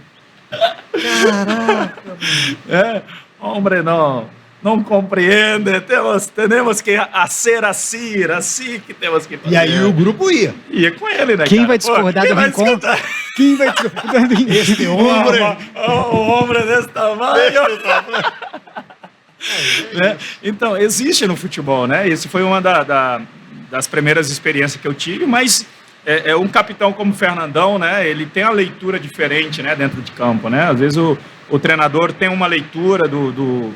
Caraca. Homem não compreende, temos que ser assim que temos que fazer. E aí o grupo ia. Ia com ele, né, Quem cara? vai discordar do Rincon? Quem vai discordar do Rincon? Esse homem. O homem desse tamanho. Né? Então, existe no futebol, né? Isso foi uma das primeiras experiências que eu tive, mas um capitão como o Fernandão, né? Ele tem uma leitura diferente, né, dentro de campo, né? Às vezes o treinador tem uma leitura do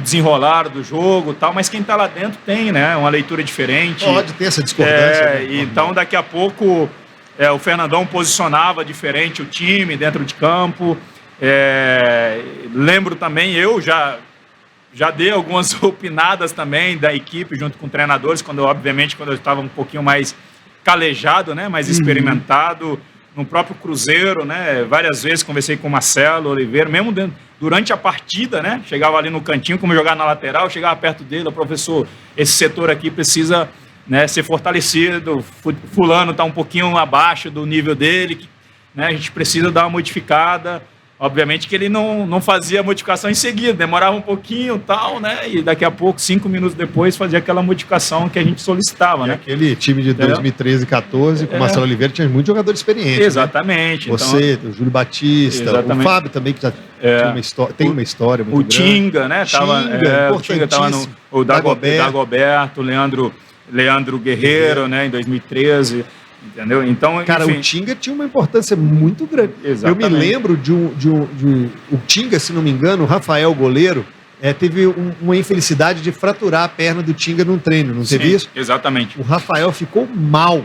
desenrolar do jogo e tal, mas quem está lá dentro tem, né, uma leitura diferente. Pode ter essa discordância. Né? Então, daqui a pouco, o Fernandão posicionava diferente o time dentro de campo. Lembro também, eu já dei algumas opinadas também da equipe junto com treinadores, obviamente quando eu estava um pouquinho mais calejado, né? Mais experimentado. No próprio Cruzeiro, né? Várias vezes conversei com o Marcelo Oliveira, mesmo durante a partida, né? Chegava ali no cantinho, como jogar na lateral, chegava perto dele, professor, esse setor aqui precisa, né, ser fortalecido, fulano está um pouquinho abaixo do nível dele, né? A gente precisa dar uma modificada. Obviamente que ele não fazia a modificação em seguida, demorava um pouquinho, tal, né? E daqui a pouco, 5 minutos depois, fazia aquela modificação que a gente solicitava, né? Aquele time de 2013 e 14, com o Marcelo Oliveira, tinha muito jogador experiente. Exatamente. Né? Você, o Júlio Batista, o Fábio também, que já tem uma história muito grande. O Tinga, né? O Tinga estava no Dagoberto, Leandro Guerreiro, né? Em 2013. Entendeu? Então, cara, enfim, o Tinga tinha uma importância muito grande. Exatamente. Eu me lembro de o Tinga, se não me engano, o Rafael, goleiro, teve uma infelicidade de fraturar a perna do Tinga num treino, não teve isso? Exatamente. O Rafael ficou mal,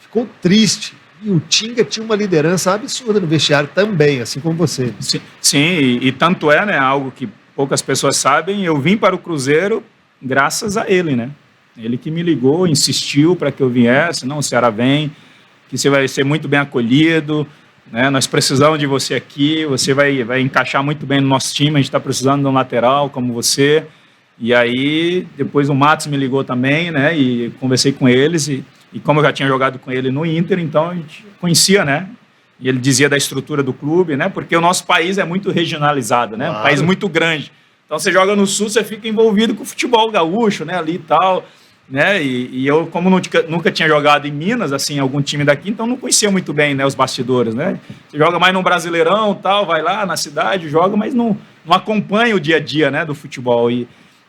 ficou triste. E o Tinga tinha uma liderança absurda no vestiário também, assim como você. Sim, e tanto é, né, algo que poucas pessoas sabem, eu vim para o Cruzeiro graças a ele, né? Ele que me ligou, insistiu para que eu viesse. Não, o Ceará vem, que você vai ser muito bem acolhido, né? Nós precisamos de você aqui, você vai encaixar muito bem no nosso time, a gente está precisando de um lateral como você. E aí, depois o Matos me ligou também, né? E conversei com eles, e como eu já tinha jogado com ele no Inter, então a gente conhecia, né? E ele dizia da estrutura do clube, né? Porque o nosso país é muito regionalizado, né? Claro. Um país muito grande. Então você joga no Sul, você fica envolvido com o futebol gaúcho, né? Ali e tal. Né? E eu, como nunca tinha jogado em Minas, assim, algum time daqui, então não conhecia muito bem, né, os bastidores, né? Você joga mais num Brasileirão, tal, vai lá na cidade, joga, mas não acompanha o dia a dia, né, do futebol. E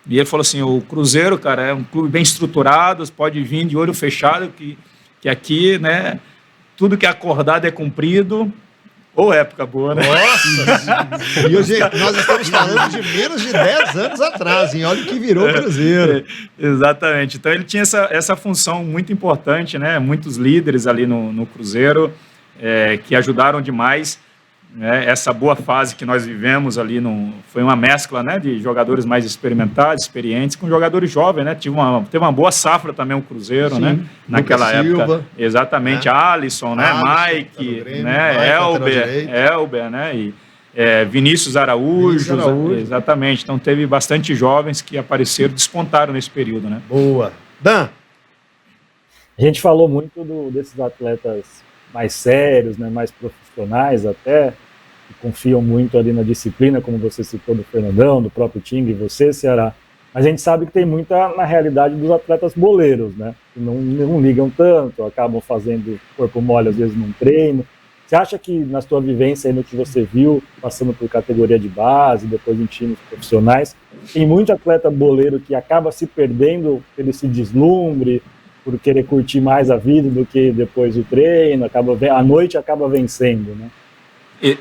ele falou assim, o Cruzeiro, cara, é um clube bem estruturado, pode vir de olho fechado, que aqui, né, tudo que é acordado é cumprido. Ou época boa, né? Nossa! E hoje nós estamos falando de menos de 10 anos atrás, hein? Olha o que virou o Cruzeiro. Exatamente. Então ele tinha essa função muito importante, né? Muitos líderes ali no Cruzeiro que ajudaram demais, né? Essa boa fase que nós vivemos ali foi uma mescla, né, de jogadores mais experimentados, experientes, com jogadores jovens, né? Teve uma boa safra também o Cruzeiro, sim, né? Naquela época. Silva, exatamente, Alisson, né? Mike, Grêmio, né? Elber, né? E Vinícius Araújo, exatamente. Então teve bastante jovens que apareceram, despontaram nesse período, né? Boa. Dan? A gente falou muito desses atletas mais sérios, né, mais profissionais até, que confiam muito ali na disciplina, como você citou do Fernandão, do próprio Tinga e você, Ceará. Mas a gente sabe que tem muita na realidade dos atletas boleiros, né, que não ligam tanto, acabam fazendo corpo mole às vezes num treino. Você acha que na sua vivência aí no que você viu, passando por categoria de base, depois em times profissionais, tem muito atleta boleiro que acaba se perdendo por esse deslumbre, por querer curtir mais a vida do que depois o treino, a noite acaba vencendo, né?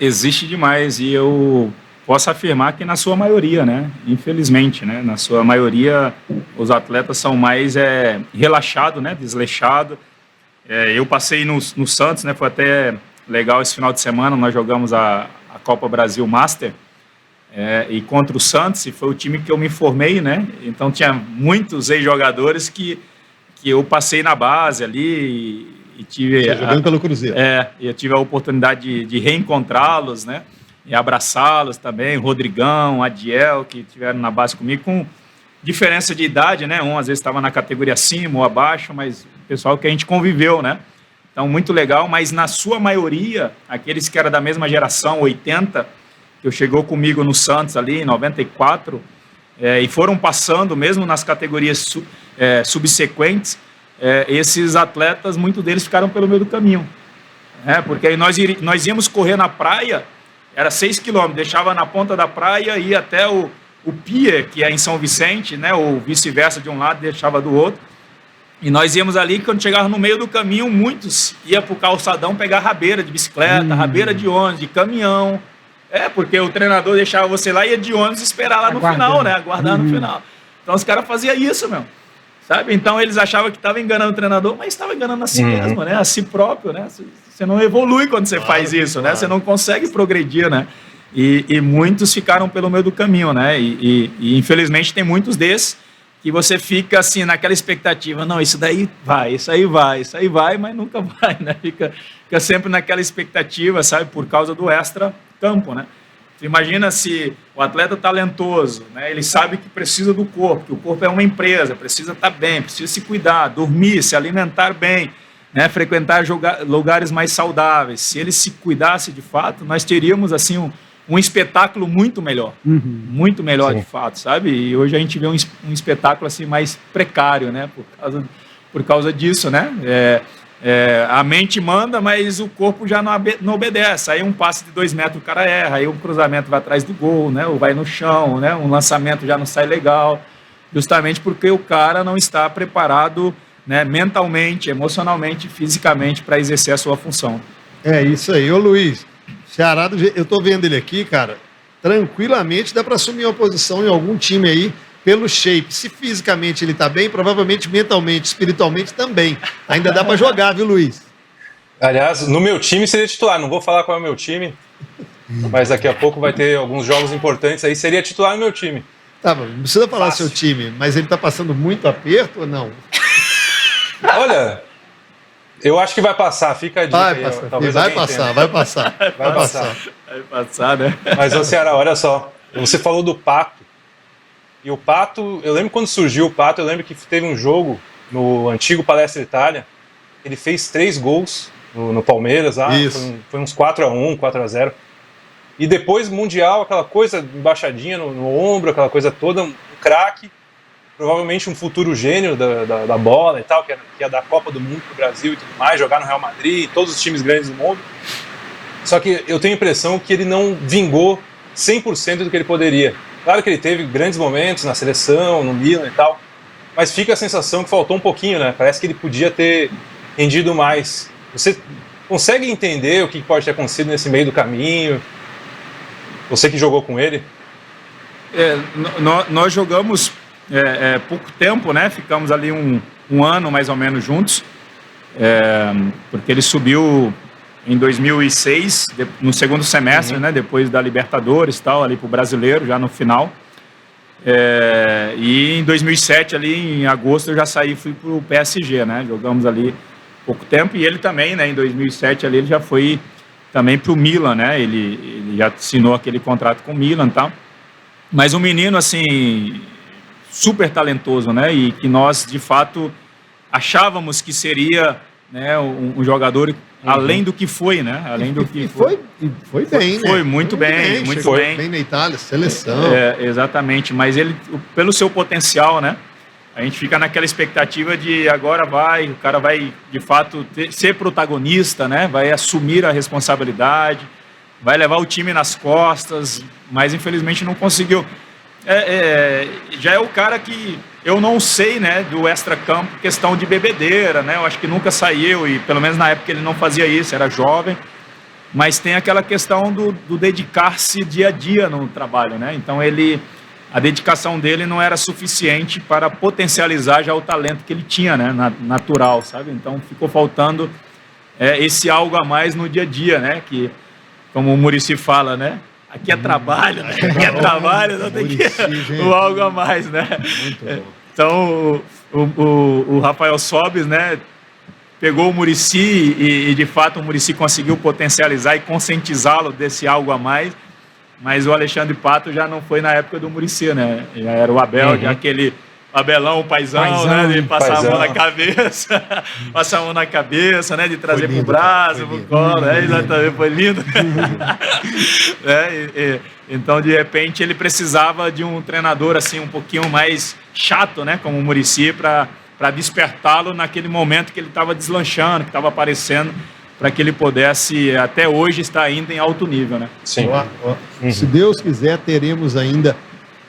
Existe demais, e eu posso afirmar que na sua maioria, né? Infelizmente, né? Na sua maioria, os atletas são mais relaxados, né? Desleixados. Eu passei no Santos, né? Foi até legal esse final de semana, nós jogamos a Copa Brasil Master, e contra o Santos, e foi o time que eu me formei, né? Então tinha muitos ex-jogadores que eu passei na base ali e tive... Você jogando pelo Cruzeiro. Eu tive a oportunidade de reencontrá-los, né? E abraçá-los também, Rodrigão, Adiel, que estiveram na base comigo, com diferença de idade, né? Um às vezes estava na categoria acima ou abaixo, mas o pessoal que a gente conviveu, né? Então, muito legal, mas na sua maioria, aqueles que eram da mesma geração, 80, que chegou comigo no Santos ali, em 94, e foram passando, mesmo nas categorias subsequentes, esses atletas, muitos deles ficaram pelo meio do caminho. Porque aí nós íamos correr na praia, era 6 quilômetros, deixava na ponta da praia, ia até o Pier, que é em São Vicente, né, ou vice-versa, de um lado deixava do outro, e nós íamos ali, quando chegava no meio do caminho, muitos iam para o calçadão pegar rabeira de bicicleta, rabeira de ônibus, de caminhão, porque o treinador deixava você lá e ia de ônibus esperar lá no final, né? Aguardar no final. Então os caras faziam isso, meu. Sabe? Então eles achavam que estavam enganando o treinador, mas estavam enganando a si mesmo, né? A si próprio, né? Você não evolui quando você faz isso, né? Você não consegue progredir, né? E muitos ficaram pelo meio do caminho, né? E infelizmente tem muitos desses que você fica assim naquela expectativa, não, isso daí vai, isso aí vai, mas nunca vai, né? Fica sempre naquela expectativa, sabe, por causa do extra-campo, né? Você imagina se o atleta talentoso, né, ele sabe que precisa do corpo, que o corpo é uma empresa, precisa estar bem, precisa se cuidar, dormir, se alimentar bem, né, frequentar lugares mais saudáveis. Se ele se cuidasse de fato, nós teríamos assim um espetáculo muito melhor, muito melhor. Sim. De fato, sabe? E hoje a gente vê um espetáculo assim mais precário, né, por causa disso, né? A mente manda, mas o corpo já não obedece. Aí um passe de 2 metros o cara erra, aí um cruzamento vai atrás do gol, né? Ou vai no chão, né? Um lançamento já não sai legal, justamente porque o cara não está preparado, né, mentalmente, emocionalmente, fisicamente para exercer a sua função. É isso aí. Ô Luiz, Ceará, eu tô vendo ele aqui, cara, tranquilamente dá para assumir uma posição em algum time aí pelo shape. Se fisicamente ele tá bem, provavelmente mentalmente, espiritualmente também. Ainda dá para jogar, viu, Luiz? Aliás, no meu time seria titular. Não vou falar qual é o meu time, mas daqui a pouco vai ter alguns jogos importantes aí. Seria titular no meu time. Tá, não precisa falar seu time, mas ele tá passando muito aperto ou não? Olha, eu acho que vai passar. Fica a dica aí. Vai passar. Vai passar, né? Mas, ô Ceará, olha só. Você falou do Pato. E o Pato, eu lembro quando surgiu o Pato, eu lembro que teve um jogo no antigo Palestra Itália, ele fez 3 gols no Palmeiras, foi uns 4-1, 4-0. E depois, Mundial, aquela coisa embaixadinha no ombro, aquela coisa toda, um craque, provavelmente um futuro gênio da bola e tal, que ia dar a Copa do Mundo pro Brasil e tudo mais, jogar no Real Madrid, todos os times grandes do mundo. Só que eu tenho a impressão que ele não vingou 100% do que ele poderia. Claro que ele teve grandes momentos na seleção, no Milan e tal, mas fica a sensação que faltou um pouquinho, né? Parece que ele podia ter rendido mais. Você consegue entender o que pode ter acontecido nesse meio do caminho? Você que jogou com ele? Nós jogamos pouco tempo, né? Ficamos ali um ano mais ou menos juntos, porque ele subiu em 2006, no segundo semestre, né, depois da Libertadores e tal, ali pro Brasileiro, já no final. E em 2007, ali em agosto, eu já fui pro PSG, né, jogamos ali pouco tempo, e ele também, né, em 2007, ali, ele já foi também pro Milan, né, ele já assinou aquele contrato com o Milan e tal. Mas um menino, assim, super talentoso, né, e que nós, de fato, achávamos que seria, né, um jogador além do que foi, né? Além do que foi bem, né? Foi muito bem. Bem na Itália, seleção. Exatamente, mas ele, pelo seu potencial, né? A gente fica naquela expectativa de agora o cara vai, de fato, ser protagonista, né? Vai assumir a responsabilidade, vai levar o time nas costas, mas infelizmente não conseguiu. Já é o cara que eu não sei, né, do extra-campo, questão de bebedeira, né, eu acho que nunca saiu, e pelo menos na época ele não fazia isso, era jovem, mas tem aquela questão do dedicar-se dia a dia no trabalho, né, então a dedicação dele não era suficiente para potencializar já o talento que ele tinha, né, natural, sabe, então ficou faltando esse algo a mais no dia a dia, né, que, como o Muricy fala, né, aqui é trabalho, né? Aqui é trabalho, não tem que o algo a mais, né? Muito bom. Então, o Rafael Sobis, né, pegou o Muricy e, de fato, o Muricy conseguiu potencializar e conscientizá-lo desse algo a mais, mas o Alexandre Pato já não foi na época do Muricy, né? Já era o Abel, já aquele Abelão, o paizão, né? De passar a mão na cabeça, passar a mão na cabeça, né? De trazer pro braço, pro colo, exatamente, foi lindo. Então, de repente, ele precisava de um treinador, assim, um pouquinho mais chato, né? Como o Muricy, para despertá-lo naquele momento que ele estava deslanchando, que estava aparecendo, para que ele pudesse, até hoje, estar ainda em alto nível, né? Sim. Se Deus quiser, teremos ainda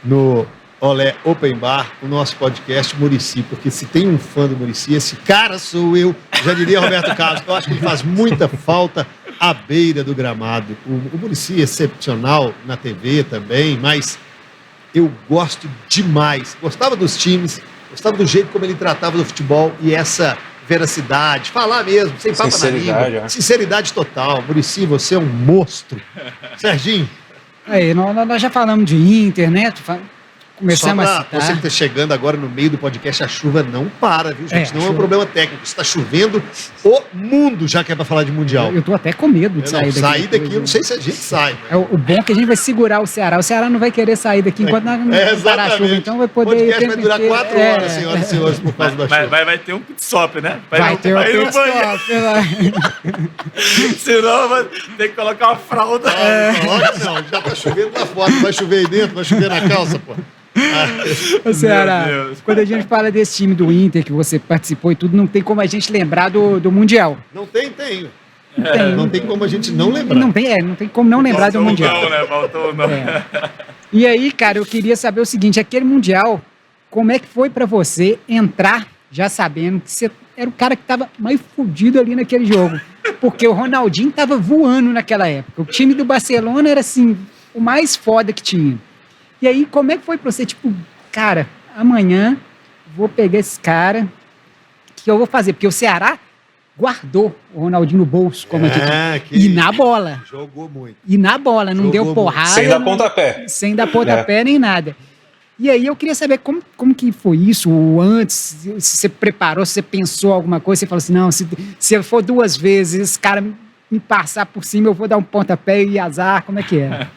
no Olé Open Bar, o nosso podcast Muricy, porque se tem um fã do Muricy, esse cara sou eu, já diria Roberto Carlos, eu acho que ele faz muita falta à beira do gramado. O Muricy é excepcional na TV também, mas eu gosto demais, gostava dos times, gostava do jeito como ele tratava do futebol e essa veracidade, falar mesmo, sem papo na língua, sinceridade total. Muricy, você é um monstro. Serginho? Nós já falamos de Inter, né? começamos Só a pra você citar. que tá chegando agora no meio do podcast, a chuva não para, viu, gente? É, Não é um chuva. problema técnico. Está chovendo o mundo, já que é pra falar de Mundial. Eu tô até com medo de sair daqui. Sair daqui, depois, eu não sei se a gente sai. É o bom é que a gente vai segurar o Ceará. O Ceará não vai querer sair daqui enquanto não parar a chuva. Então vai O poder. podcast o vai tempo durar inteiro. 4 horas, senhoras e senhores, por causa da chuva. Vai ter um pit stop, né? Vai ter o ir no pit banheiro. stop, vai. Senão vai ter que colocar uma fralda. Não, já tá chovendo lá fora, vai chover aí dentro, vai chover na calça, pô. Ô, Ceará, Meu Deus. quando a gente fala desse time do Inter que você participou e tudo, não tem como a gente lembrar do Mundial. Não tem, tem. Tem. Não tem como a gente não lembrar. Não tem como não lembrar do Faltou Mundial. não, né? Faltou não. É. E aí, cara, eu queria saber o seguinte, aquele Mundial, como é que foi pra você entrar já sabendo que você era o cara que tava mais fudido ali naquele jogo? Porque o Ronaldinho tava voando naquela época. O time do Barcelona era, assim, o mais foda que tinha. E aí, como é que foi pra você, tipo, cara, amanhã vou pegar esse cara, que eu vou fazer? Porque o Ceará guardou o Ronaldinho no bolso, como a gente... que E na bola. jogou muito. E na bola, não Jogou deu muito. porrada. Sem dar não- pontapé. Sem dar pontapé nem nada. E aí eu queria saber como que foi isso, o antes, se você preparou, se você pensou alguma coisa, você falou assim, não, se eu for 2 vezes, esse cara me passar por cima, eu vou dar um pontapé e azar, como é que é?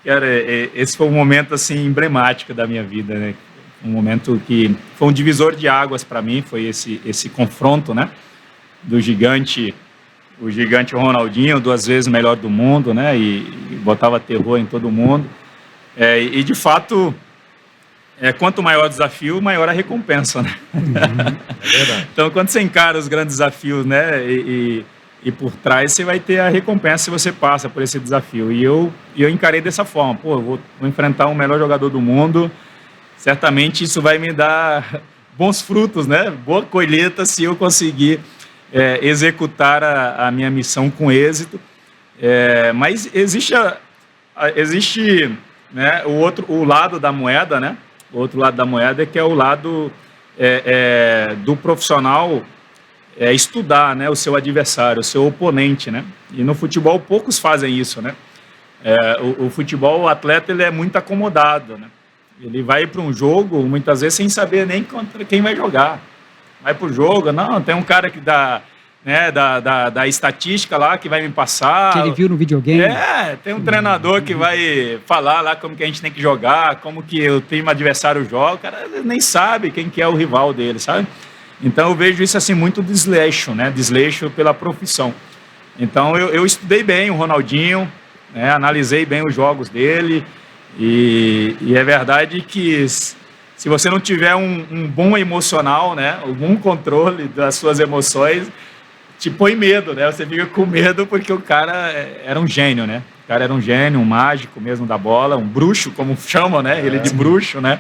Cara, esse foi um momento assim emblemático da minha vida, né? Um momento que foi um divisor de águas para mim, foi esse confronto, né? Do gigante, o gigante Ronaldinho, 2 vezes o melhor do mundo, né? E botava terror em todo mundo. E de fato, quanto maior o desafio, maior a recompensa, né? É verdade. Então, quando você encara os grandes desafios, né? E por trás você vai ter a recompensa se você passa por esse desafio. E eu encarei dessa forma. Pô, eu vou enfrentar o melhor jogador do mundo. Certamente isso vai me dar bons frutos, né? Boa colheita se eu conseguir executar a minha missão com êxito. Mas existe, né, o lado da moeda, né? O outro lado da moeda que é o lado do profissional estudar, né, o seu adversário, o seu oponente, né? E no futebol poucos fazem isso, né? O futebol, o atleta, ele é muito acomodado, né? Ele vai para um jogo muitas vezes sem saber nem contra quem vai jogar. Vai para o jogo, não, tem um cara que dá, né, da estatística lá que vai me passar. Que ele viu no videogame. Tem um treinador que vai falar lá como que a gente tem que jogar, como que o time adversário joga. O cara nem sabe quem que é o rival dele, sabe? Então eu vejo isso assim muito desleixo, né? Desleixo pela profissão. Então eu estudei bem o Ronaldinho, né? Analisei bem os jogos dele e é verdade que se você não tiver um bom emocional, né? Um bom controle das suas emoções, te põe medo, né? Você fica com medo porque o cara era um gênio, né? O cara era um gênio, um mágico mesmo da bola, um bruxo, como chamam, né? Ele de bruxo, né?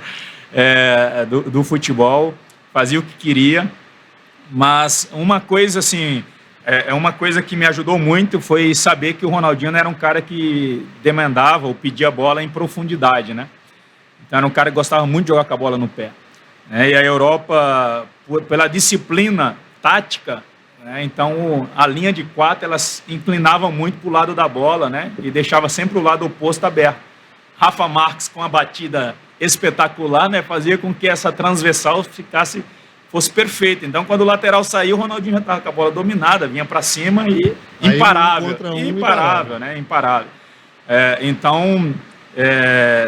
Do futebol. Fazia o que queria, mas uma coisa assim, uma coisa que me ajudou muito foi saber que o Ronaldinho não era um cara que demandava ou pedia a bola em profundidade, né? Então era um cara que gostava muito de jogar com a bola no pé. Né? E a Europa, pela disciplina tática, né? Então a linha de 4, elas inclinavam muito para o lado da bola, né? E deixava sempre o lado oposto aberto. Rafa Marques com a batida espetacular, né, fazia com que essa transversal fosse perfeita. Então, quando o lateral saiu, o Ronaldinho já estava com a bola dominada, vinha para cima e Aí, imparável, um contra um, imparável, né, imparável. Então,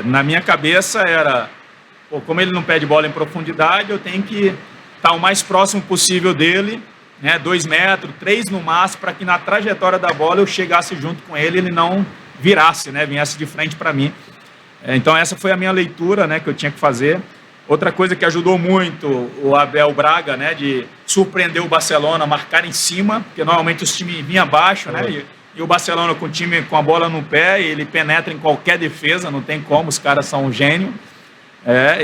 na minha cabeça era, como ele não pede bola em profundidade, eu tenho que estar o mais próximo possível dele, né, 2 metros, 3 no máximo, para que na trajetória da bola eu chegasse junto com ele, ele não virasse, né, viesse de frente para mim. Então essa foi a minha leitura, né, que eu tinha que fazer. Outra coisa que ajudou muito o Abel Braga, né, de surpreender o Barcelona, marcar em cima, porque normalmente os times vinham abaixo, né, e o Barcelona com o time com a bola no pé, ele penetra em qualquer defesa, não tem como, os caras são um gênio.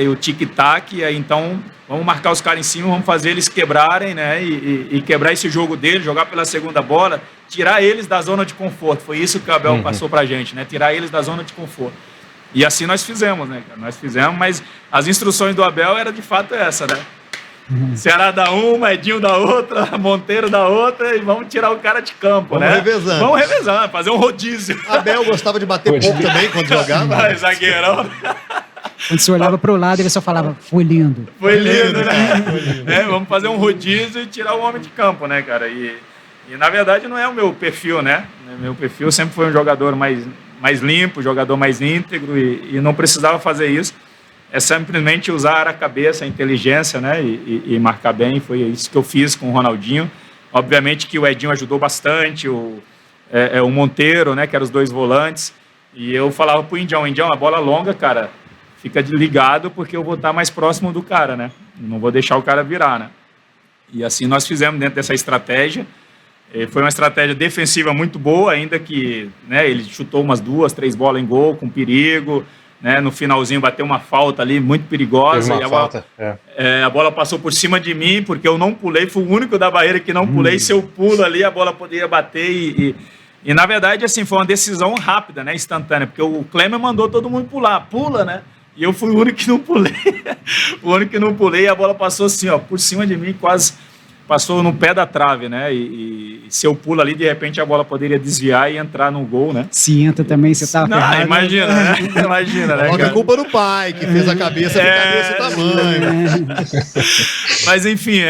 E o tic-tac, então vamos marcar os caras em cima, vamos fazer eles quebrarem, né, e quebrar esse jogo deles, jogar pela segunda bola, tirar eles da zona de conforto. Foi isso que o Abel passou pra gente, né, tirar eles da zona de conforto. E assim nós fizemos, né, cara? Nós fizemos, mas as instruções do Abel era de fato essa, né? Ceará da uma, Edinho da outra, Monteiro da outra, e vamos tirar o cara de campo, Vamos né? revezando. Vamos revezando, fazer um rodízio. Abel gostava de bater pouco também quando jogava. Vai, zagueirão. Quando você olhava pro lado, ele só falava, foi lindo. Foi lindo, né? Vamos fazer um rodízio e tirar o homem de campo, né, cara? E na verdade não é o meu perfil, né? Meu perfil sempre foi um jogador mais limpo, jogador mais íntegro e não precisava fazer isso. É simplesmente usar a cabeça, a inteligência, né? E marcar bem. Foi isso que eu fiz com o Ronaldinho. Obviamente que o Edinho ajudou bastante, o Monteiro, né? Que eram os dois volantes. E eu falava pro Indião, a bola longa, cara, fica ligado porque eu vou estar mais próximo do cara, né? Não vou deixar o cara virar, né? E assim nós fizemos dentro dessa estratégia. Foi uma estratégia defensiva muito boa, ainda que, né, ele chutou umas 2, 3 bolas em gol, com perigo, né? No finalzinho bateu uma falta ali muito perigosa. Teve uma falta, a bola passou por cima de mim, porque eu não pulei, fui o único da barreira que não pulei. Se eu pulo ali, a bola poderia bater e na verdade, assim, foi uma decisão rápida, né, instantânea, porque o Klemer mandou todo mundo pula, né, e eu fui o único que não pulei, e a bola passou assim, ó, por cima de mim, quase passou no pé da trave, né, e se eu pulo ali, de repente a bola poderia desviar e entrar no gol, né. Se entra também, você tava ferrado. Imagina, né, Coloca a culpa no pai, que fez a cabeça ficar desse tamanho. Mas, enfim,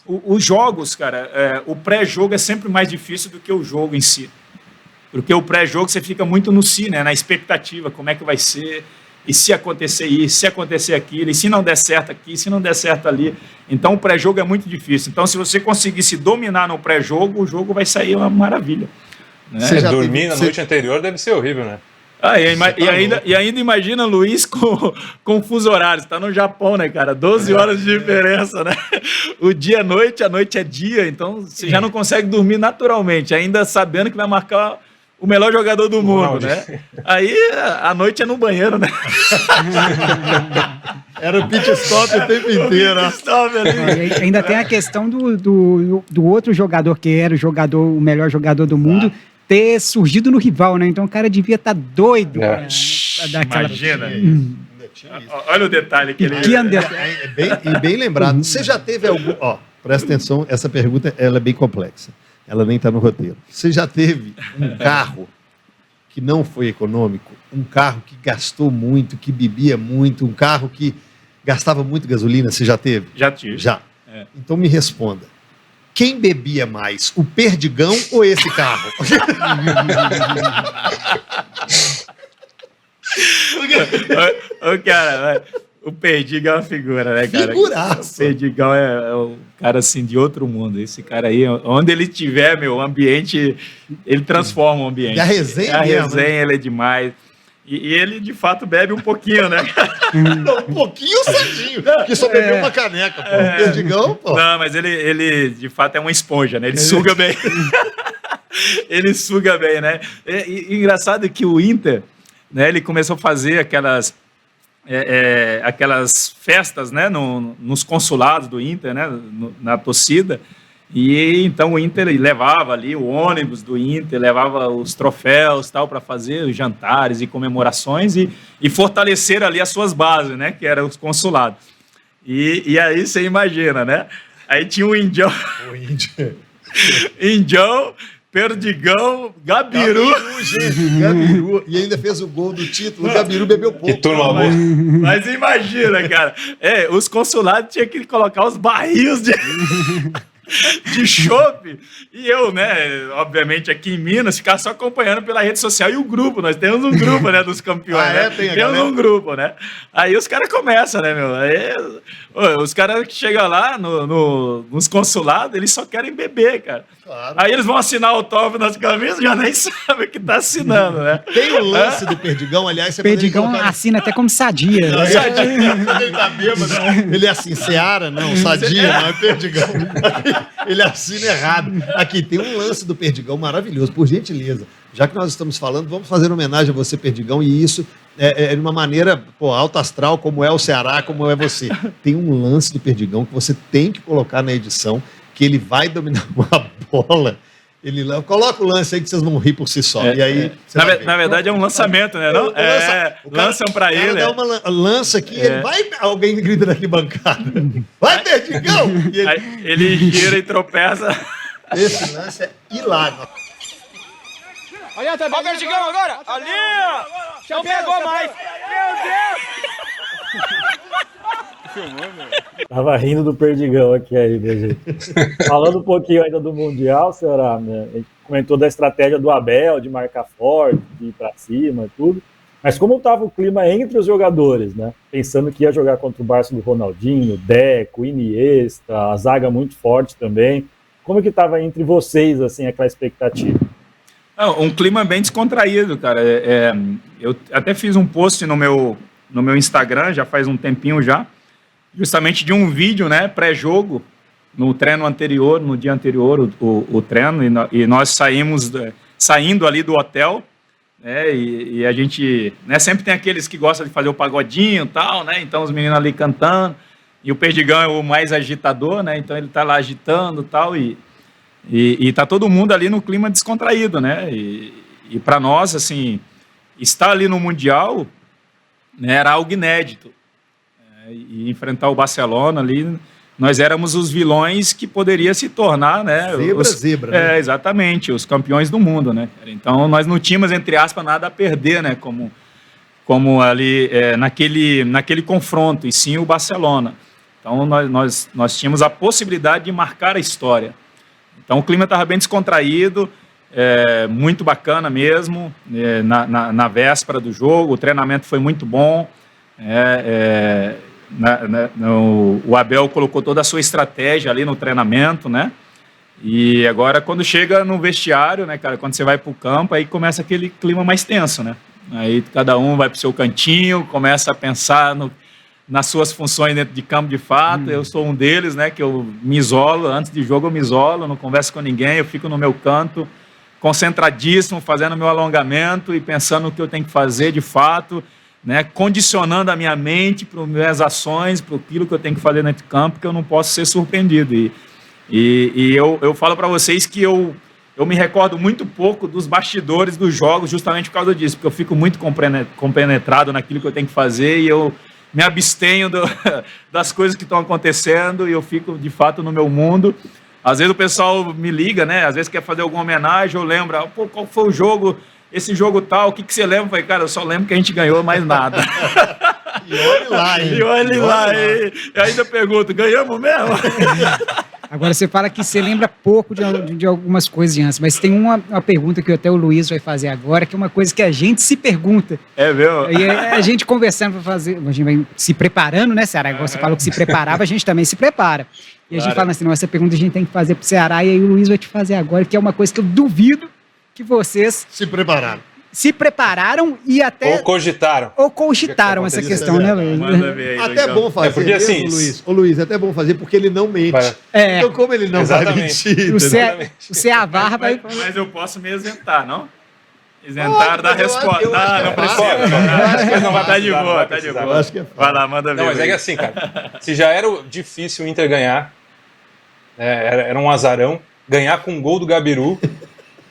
os jogos, cara, o pré-jogo é sempre mais difícil do que o jogo em si. Porque o pré-jogo você fica muito no si, né? Na expectativa, como é que vai ser, e se acontecer isso, se acontecer aquilo, e se não der certo aqui, se não der certo ali. Então o pré-jogo é muito difícil. Então se você conseguir se dominar no pré-jogo, o jogo vai sair uma maravilha. Né? Você dormir na noite anterior deve ser horrível, né? E ainda imagina Luiz com fuso horário, está no Japão, né, cara? 12 horas de diferença, né? O dia é noite, a noite é dia, então você já não consegue dormir naturalmente, ainda sabendo que vai marcar o melhor jogador do mundo, né? Aí a noite é no banheiro, né? Era o pit stop o tempo inteiro. E ainda tem a questão do outro jogador que era o melhor jogador do mundo ter surgido no rival, né? Então o cara devia estar doido. Imagina. Olha o detalhe que ele... Bem lembrado. Você já teve algum... Presta atenção, essa pergunta ela é bem complexa. Ela nem está no roteiro. Você já teve um carro que não foi econômico? Um carro que gastou muito, que bebia muito, um carro que gastava muito gasolina? Você já teve? Já tive. Já. Então me responda. Quem bebia mais, o Perdigão ou esse carro? Cara, o Perdigão é uma figura, né, cara? Figuraça. O Perdigão é um cara, assim, de outro mundo. Esse cara aí, onde ele estiver, o ambiente, ele transforma o ambiente. E a resenha ele é demais. E ele, de fato, bebe um pouquinho, né? Um pouquinho sadinho, que só bebeu uma caneca, pô. O Perdigão, pô. Não, mas ele, de fato, é uma esponja, né? Ele suga bem. Ele suga bem, né? E engraçado que o Inter, né, ele começou a fazer aquelas festas, né, nos consulados do Inter, né, na torcida, e então o Inter levava ali o ônibus do Inter, levava os troféus tal para fazer os jantares e comemorações e fortalecer ali as suas bases, né, que eram os consulados. E aí você imagina, né? Aí tinha o Indião, Perdigão, Gabiru. Gabiru. E ainda fez o gol do título. O Gabiru bebeu pouco. Que turma boa. Mas imagina, cara. Os consulados tinham que colocar os barris de chopp. E eu, né, obviamente aqui em Minas, ficar só acompanhando pela rede social e o grupo. Nós temos um grupo, né, dos campeões. Né? Temos um grupo, né? Aí os caras começam, né, meu? Aí, os caras que chegam lá nos consulados, eles só querem beber, cara. Claro. Aí eles vão assinar autógrafo nas camisas, já nem sabem o que tá assinando, né? Tem o lance do Perdigão, aliás... O Perdigão assina até como Sadia. Não, ele tá bêbado. Ele é assim, Seara, não, Sadia, não é Perdigão. Ele assina errado. Aqui, tem um lance do Perdigão maravilhoso, por gentileza. Já que nós estamos falando, vamos fazer homenagem a você, Perdigão, e isso é de uma maneira alto astral, como é o Ceará, como é você. Tem um lance do Perdigão que você tem que colocar na edição, que ele vai dominar uma bola. Coloca o lance aí que vocês vão rir por si só. E aí, na verdade é um lançamento, né? Não? Lançam pra ele. Dá uma lança aqui, ele vai. Alguém grita na arquibancada. Vai, Perdigão! Ele gira e tropeça. Esse lance é hilário. Olha o Perdigão agora! Ali! Já pegou mais! Meu Deus! Tava rindo do Perdigão aqui ainda, gente. Falando um pouquinho ainda do Mundial, Ceará, né? A gente comentou da estratégia do Abel, de marcar forte, de ir pra cima e tudo. Mas como estava o clima entre os jogadores, né? Pensando que ia jogar contra o Barça do Ronaldinho, Deco, Iniesta, a zaga muito forte também. Como que estava entre vocês, assim, aquela expectativa? Um clima bem descontraído, cara. Eu até fiz um post no meu Instagram, já faz um tempinho já, justamente de um vídeo, né, pré-jogo, no treino anterior, no dia anterior, o treino, e nós saindo ali do hotel, né, e a gente, né, sempre tem aqueles que gostam de fazer o pagodinho e tal, né, então os meninos ali cantando, e o Perdigão é o mais agitador, né, então ele tá lá agitando tal, e tá todo mundo ali no clima descontraído, né, e para nós, assim, estar ali no Mundial, né, era algo inédito, e enfrentar o Barcelona ali, nós éramos os vilões que poderia se tornar, né? Zebra, né? Exatamente, os campeões do mundo, né? Então nós não tínhamos, entre aspas, nada a perder, né? Como ali naquele confronto, e sim o Barcelona. Então nós tínhamos a possibilidade de marcar a história. Então o clima estava bem descontraído, muito bacana mesmo, na véspera do jogo, o treinamento foi muito bom. O Abel colocou toda a sua estratégia ali no treinamento, né? E agora, quando chega no vestiário, né, cara, quando você vai pro campo, aí começa aquele clima mais tenso, né? Aí cada um vai pro seu cantinho, começa a pensar nas suas funções dentro de campo de fato. Eu sou um deles, né, que eu me isolo, antes de jogo eu me isolo, não converso com ninguém, eu fico no meu canto, concentradíssimo, fazendo meu alongamento e pensando no que eu tenho que fazer de fato, né, condicionando a minha mente para as minhas ações, para aquilo que eu tenho que fazer dentro de campo, que eu não posso ser surpreendido. E eu falo para vocês que eu me recordo muito pouco dos bastidores dos jogos justamente por causa disso, porque eu fico muito compenetrado naquilo que eu tenho que fazer e eu me abstenho das coisas que estão acontecendo e eu fico, de fato, no meu mundo. Às vezes o pessoal me liga, né, às vezes quer fazer alguma homenagem, eu lembro, qual foi o jogo... Esse jogo tal, o que você lembra? Eu falei, cara, eu só lembro que a gente ganhou mais nada. E olha lá, hein? E olha lá, hein? E ainda pergunto, ganhamos mesmo? Agora, você fala que você lembra pouco de algumas coisas de antes, mas tem uma pergunta que até o Luiz vai fazer agora, que é uma coisa que a gente se pergunta. É mesmo? E a gente conversando para fazer, a gente vai se preparando, né, Ceará? Agora você falou que se preparava, a gente também se prepara. E a gente fala assim, não, essa pergunta a gente tem que fazer pro Ceará, e aí o Luiz vai te fazer agora, que é uma coisa que eu duvido que vocês se prepararam e até... Ou cogitaram essa questão, né, Luiz? Até bom fazer, porque assim, Luiz. Ô, Luiz, é até bom fazer porque ele não mente. Então, como ele não vai mentir... O Ceavar vai... Mas eu posso me isentar, não? Isentar da resposta. Não precisa. Tá de boa, tá de boa. Vai lá, manda ver. Não, mas é que assim, cara, se já era difícil o Inter ganhar, era um azarão, ganhar com um gol do Gabiru...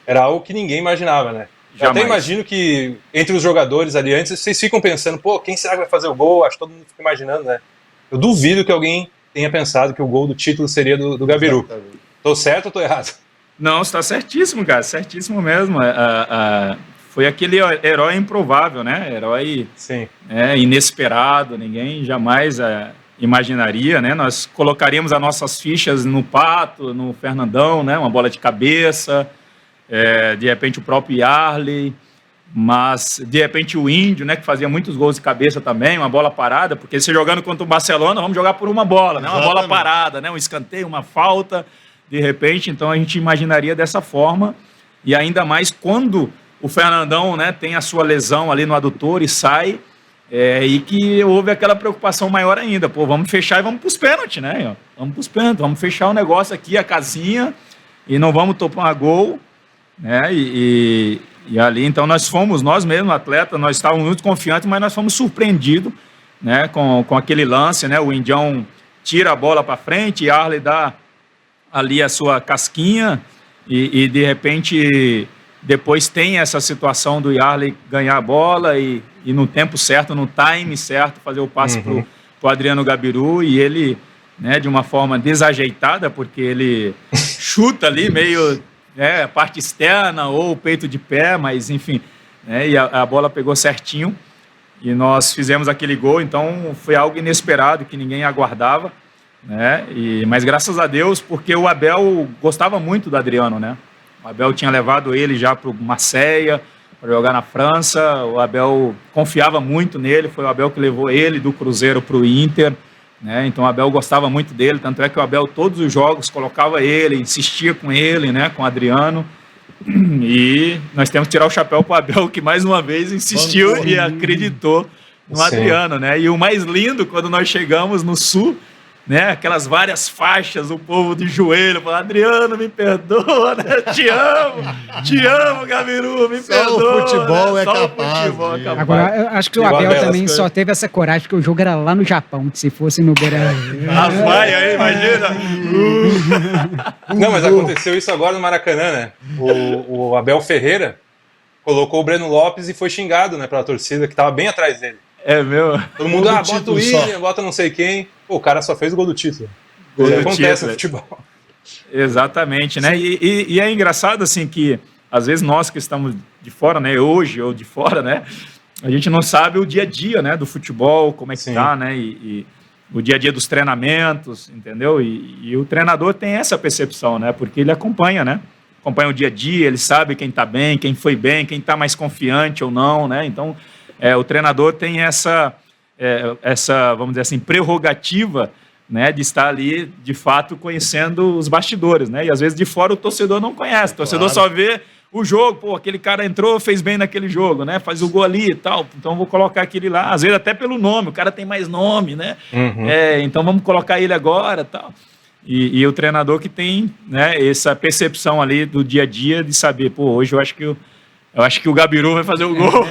Era algo que ninguém imaginava, né? Eu até imagino que entre os jogadores ali antes, vocês ficam pensando, pô, quem será que vai fazer o gol? Acho que todo mundo fica imaginando, né? Eu duvido que alguém tenha pensado que o gol do título seria do Gabiru. Exatamente. Tô certo ou tô errado? Não, você tá certíssimo, cara, certíssimo mesmo. Foi aquele herói improvável, né? Herói inesperado, ninguém jamais imaginaria, né? Nós colocaríamos as nossas fichas no Pato, no Fernandão, né? Uma bola de cabeça... de repente o próprio Yarley, mas de repente o Índio, né, que fazia muitos gols de cabeça também, uma bola parada, porque se jogando contra o Barcelona, vamos jogar por uma bola, né, uma bola parada, né, um escanteio, uma falta, de repente, então a gente imaginaria dessa forma, e ainda mais quando o Fernandão, né, tem a sua lesão ali no adutor e sai, e que houve aquela preocupação maior ainda, pô, vamos fechar e vamos para os pênaltis, né, vamos para os pênaltis, vamos fechar o negócio aqui, a casinha, e não vamos topar gol, né? E ali, então, nós mesmos, atletas, nós estávamos muito confiantes, mas nós fomos surpreendidos, né, com aquele lance, né? O Indião tira a bola para frente, e Arley dá ali a sua casquinha, e de repente, depois tem essa situação do Yarley ganhar a bola e no tempo certo, no time certo, fazer o passe para o Adriano Gabiru, e ele, né, de uma forma desajeitada, porque ele chuta ali meio... parte externa ou peito de pé, mas enfim, né, e a bola pegou certinho. e nós fizemos aquele gol, então foi algo inesperado que ninguém aguardava, né? Mas graças a Deus, porque o Abel gostava muito do Adriano, né? O Abel tinha levado ele já para o Marseille, para jogar na França, o Abel confiava muito nele, foi o Abel que levou ele do Cruzeiro para o Inter, né? Então o Abel gostava muito dele, tanto é que o Abel todos os jogos colocava ele, insistia com ele, né? Com o Adriano. E nós temos que tirar o chapéu para o Abel, que mais uma vez insistiu e acreditou no Adriano, né? E o mais lindo, quando nós chegamos no Sul, né? Aquelas várias faixas, o povo de joelho, falando: Adriano, me perdoa, né? Te amo, Gabiru, me perdoa. O futebol, né? é capaz. Agora, eu acho que o Abel também só teve essa coragem porque o jogo era lá no Japão, que se fosse no Beira-Rio. As vaias aí, imagina. Não, mas aconteceu isso agora no Maracanã, né? O Abel Ferreira colocou o Breno Lopes e foi xingado, né, pela torcida que tava bem atrás dele. É meu. Todo mundo, bota o William, bota não sei quem. Pô, o cara só fez o gol do título. Acontece no futebol. Exatamente, né? E é engraçado, assim, que às vezes nós que estamos de fora, né? Hoje ou de fora, né? A gente não sabe o dia a dia, né? Do futebol, como é que tá, né? E o dia a dia dos treinamentos, entendeu? E o treinador tem essa percepção, né? Porque ele acompanha, né? Acompanha o dia a dia, ele sabe quem tá bem, quem foi bem, quem tá mais confiante ou não, né? Então, o treinador tem essa, vamos dizer assim, prerrogativa, né, de estar ali, de fato, conhecendo os bastidores, né? E às vezes de fora o torcedor não conhece, o torcedor só vê o jogo, pô, aquele cara entrou, fez bem naquele jogo, né? Faz o gol ali e tal, então vou colocar aquele lá, às vezes até pelo nome, o cara tem mais nome, né? Então vamos colocar ele agora e tal. E o treinador que tem, né, essa percepção ali do dia a dia de saber, pô, hoje eu acho que o Gabiru vai fazer o gol.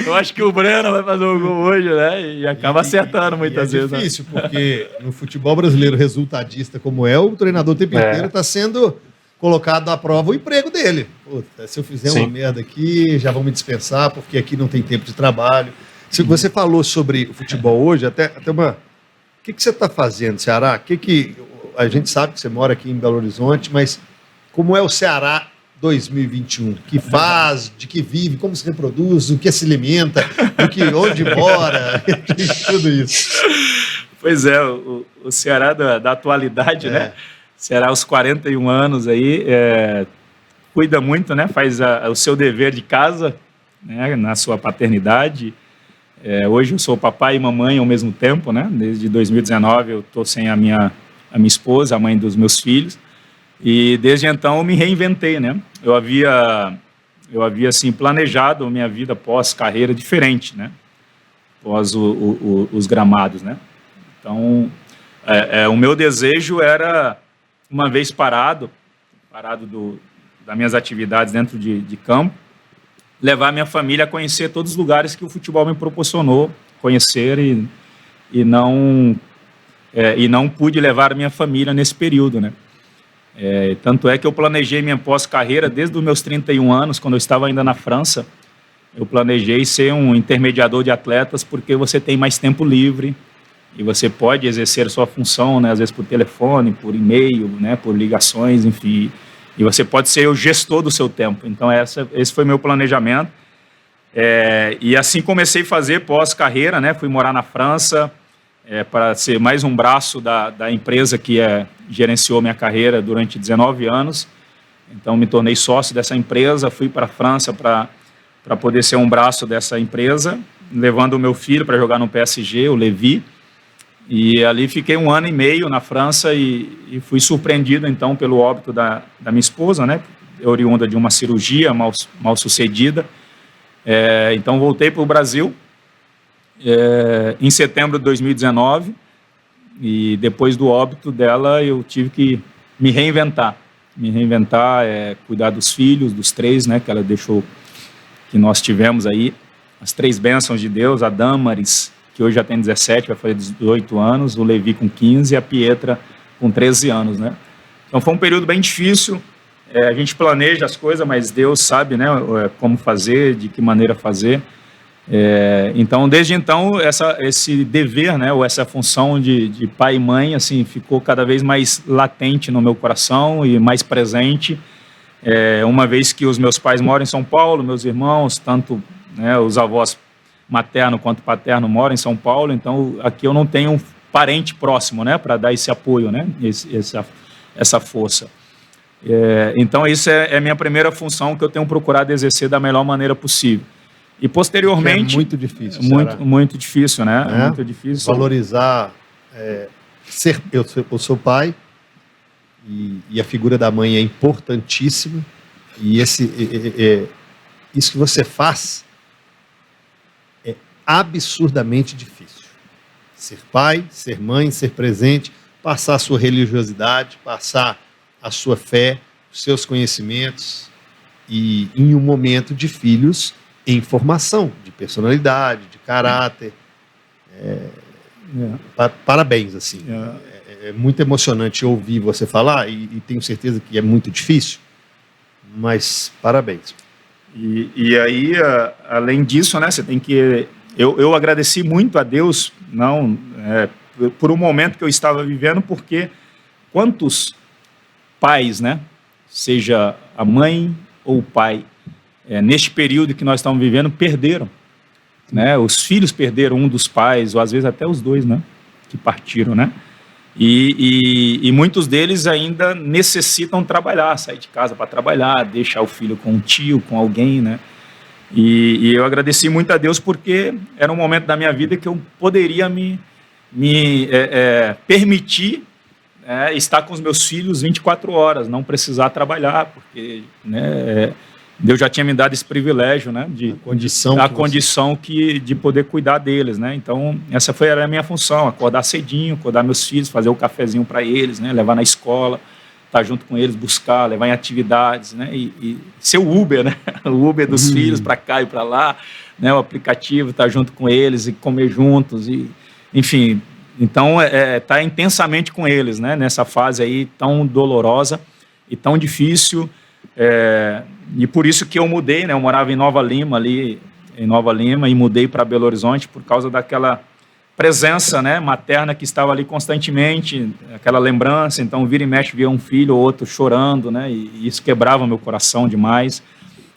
Eu acho que o Breno vai fazer o gol hoje, né? E acaba acertando muitas vezes. É difícil, porque no futebol brasileiro resultadista como é, o treinador o tempo inteiro está sendo colocado à prova o emprego dele. Puta, se eu fizer uma merda aqui, já vão me dispensar, porque aqui não tem tempo de trabalho. Se você falou sobre o futebol hoje, até uma... O que você está fazendo, Ceará? A gente sabe que você mora aqui em Belo Horizonte, mas como é o Ceará 2021? Que faz, de que vive, como se reproduz, o que se alimenta, onde mora, tudo isso. Pois é, o Ceará da atualidade, né? Ceará aos 41 anos aí, cuida muito, né? Faz o seu dever de casa, né? Na sua paternidade. Hoje eu sou papai e mamãe ao mesmo tempo, né? Desde 2019 eu estou sem a minha esposa, a mãe dos meus filhos. E desde então eu me reinventei, né? Eu havia assim, planejado a minha vida pós-carreira diferente, né? Pós os gramados, né? Então, o meu desejo era, uma vez parado das minhas atividades dentro de campo, levar minha família a conhecer todos os lugares que o futebol me proporcionou conhecer e não pude levar a minha família nesse período, né? Tanto é que eu planejei minha pós-carreira desde os meus 31 anos, quando eu estava ainda na França. Eu planejei ser um intermediador de atletas porque você tem mais tempo livre e você pode exercer a sua função, né, às vezes por telefone, por e-mail, né, por ligações, enfim. E você pode ser o gestor do seu tempo. Então esse foi meu planejamento. E assim comecei a fazer pós-carreira, né? Fui morar na França, para ser mais um braço da empresa que gerenciou minha carreira durante 19 anos. Então, me tornei sócio dessa empresa, fui para a França para poder ser um braço dessa empresa, levando o meu filho para jogar no PSG, o Levi. E ali fiquei 1 ano e meio na França e fui surpreendido, então, pelo óbito da minha esposa, né? Oriunda de uma cirurgia mal sucedida. Então, voltei para o Brasil em setembro de 2019 e depois do óbito dela eu tive que me reinventar, cuidar dos filhos, dos 3, né, que ela deixou, que nós tivemos aí, as 3 bênçãos de Deus, a Damaris, que hoje já tem 17, vai fazer 18 anos, o Levi com 15 e a Pietra com 13 anos, né. Então foi um período bem difícil, a gente planeja as coisas, mas Deus sabe, né, como fazer, de que maneira fazer. Então, desde então, esse dever, né, ou essa função de pai e mãe, assim, ficou cada vez mais latente no meu coração e mais presente, uma vez que os meus pais moram em São Paulo, meus irmãos, tanto, né, os avós materno quanto paterno moram em São Paulo, então aqui eu não tenho um parente próximo, né, para dar esse apoio, né, essa força. Então isso é a minha primeira função que eu tenho procurado exercer da melhor maneira possível. E posteriormente... É muito difícil, muito difícil, né? É? Muito difícil. Valorizar... Eu sou pai e a figura da mãe é importantíssima. E isso que você faz é absurdamente difícil. Ser pai, ser mãe, ser presente, passar a sua religiosidade, passar a sua fé, os seus conhecimentos, e em um momento de filhos em formação, de personalidade, de caráter. Parabéns, assim. É muito emocionante ouvir você falar, e tenho certeza que é muito difícil, mas parabéns. E aí, além disso, né, você tem que... Eu agradeci muito a Deus, por um momento que eu estava vivendo, porque quantos pais, né, seja a mãe ou o pai, neste período que nós estamos vivendo, perderam, né? Os filhos perderam um dos pais, ou às vezes até os dois, né, que partiram, né? E muitos deles ainda necessitam trabalhar, sair de casa para trabalhar, deixar o filho com um tio, com alguém, né? E eu agradeci muito a Deus porque era um momento da minha vida que eu poderia me permitir estar com os meus filhos 24 horas, não precisar trabalhar, porque, né, Deus já tinha me dado esse privilégio, né, de poder cuidar deles, né? Então essa era a minha função: acordar cedinho, acordar meus filhos, fazer o cafezinho para eles, né, levar na escola, estar junto com eles, buscar, levar em atividades, né, e ser o Uber, né, o Uber dos filhos para cá e para lá, né, o aplicativo, estar junto com eles e comer juntos, e enfim. Então, tá intensamente com eles, né, nessa fase aí tão dolorosa e tão difícil, e por isso que eu mudei, né, eu morava em Nova Lima, e mudei para Belo Horizonte por causa daquela presença, né, materna que estava ali constantemente, aquela lembrança. Então, vira e mexe, via um filho ou outro chorando, né, e isso quebrava meu coração demais.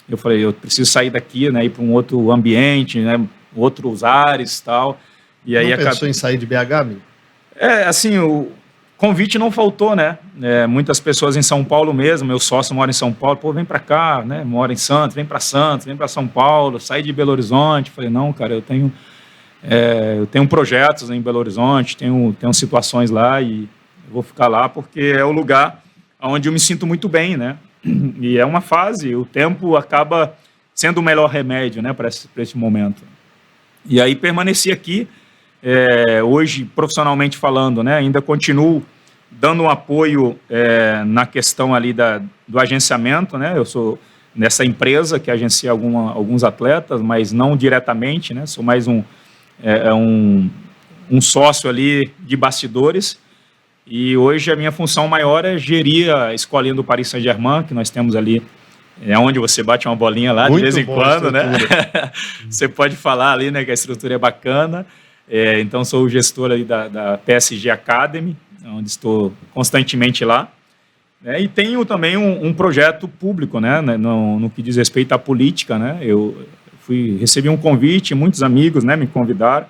Eu falei, eu preciso sair daqui, né, ir para um outro ambiente, né, outros ares e tal. E aí não pensou em sair de BH, amigo? Assim, o convite não faltou, né? Muitas pessoas em São Paulo mesmo, meu sócio mora em São Paulo, pô, vem para cá, né? Mora em Santos, vem para São Paulo, saí de Belo Horizonte. Falei, não, cara, eu tenho projetos em Belo Horizonte, tenho situações lá e eu vou ficar lá porque é o lugar onde eu me sinto muito bem, né? E é uma fase, o tempo acaba sendo o melhor remédio, né, para esse momento. E aí permaneci aqui. Hoje, profissionalmente falando, né, ainda continuo dando um apoio na questão ali do agenciamento, né? Eu sou nessa empresa que agencia alguns atletas, mas não diretamente, né? Sou mais um sócio ali de bastidores. E hoje a minha função maior é gerir a escolinha do Paris Saint-Germain, que nós temos ali, onde você bate uma bolinha lá de vez em quando, né? Você pode falar ali, né, que a estrutura é bacana. Então, sou o gestor ali da PSG Academy, onde estou constantemente lá. E tenho também um projeto público, né, no que diz respeito à política, né? Eu recebi um convite, muitos amigos, né, me convidaram,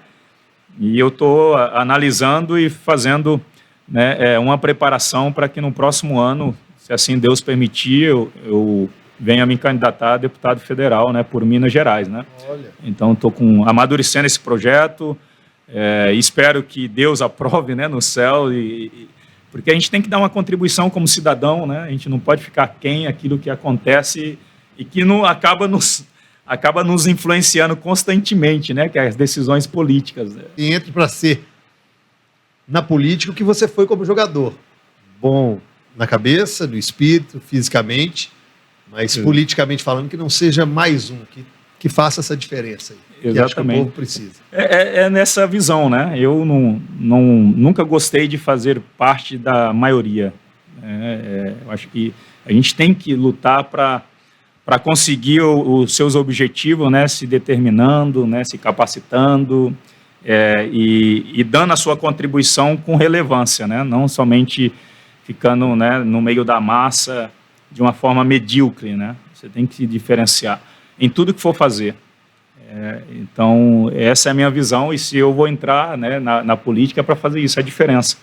e eu estou analisando e fazendo, né, uma preparação para que no próximo ano, se assim Deus permitir, eu venha me candidatar a deputado federal, né, por Minas Gerais, né? Olha. Então, estou amadurecendo esse projeto. Espero que Deus aprove, né, no céu, porque a gente tem que dar uma contribuição como cidadão, né? A gente não pode ficar aquém aquilo que acontece e que acaba nos influenciando constantemente, né, que é as decisões políticas. Né? E entre para ser na política o que você foi como jogador. Bom na cabeça, no espírito, fisicamente, mas politicamente falando, que não seja mais um que faça essa diferença aí. Exatamente. Que acho que o povo precisa. É nessa visão, né? Eu nunca gostei de fazer parte da maioria. Eu acho que a gente tem que lutar para conseguir os seus objetivos, né? Se determinando, né? Se capacitando e dando a sua contribuição com relevância, né? Não somente ficando, né, no meio da massa de uma forma medíocre, né? Você tem que se diferenciar em tudo que for fazer. Então, essa é a minha visão, e se eu vou entrar, né, na política é para fazer isso, a diferença.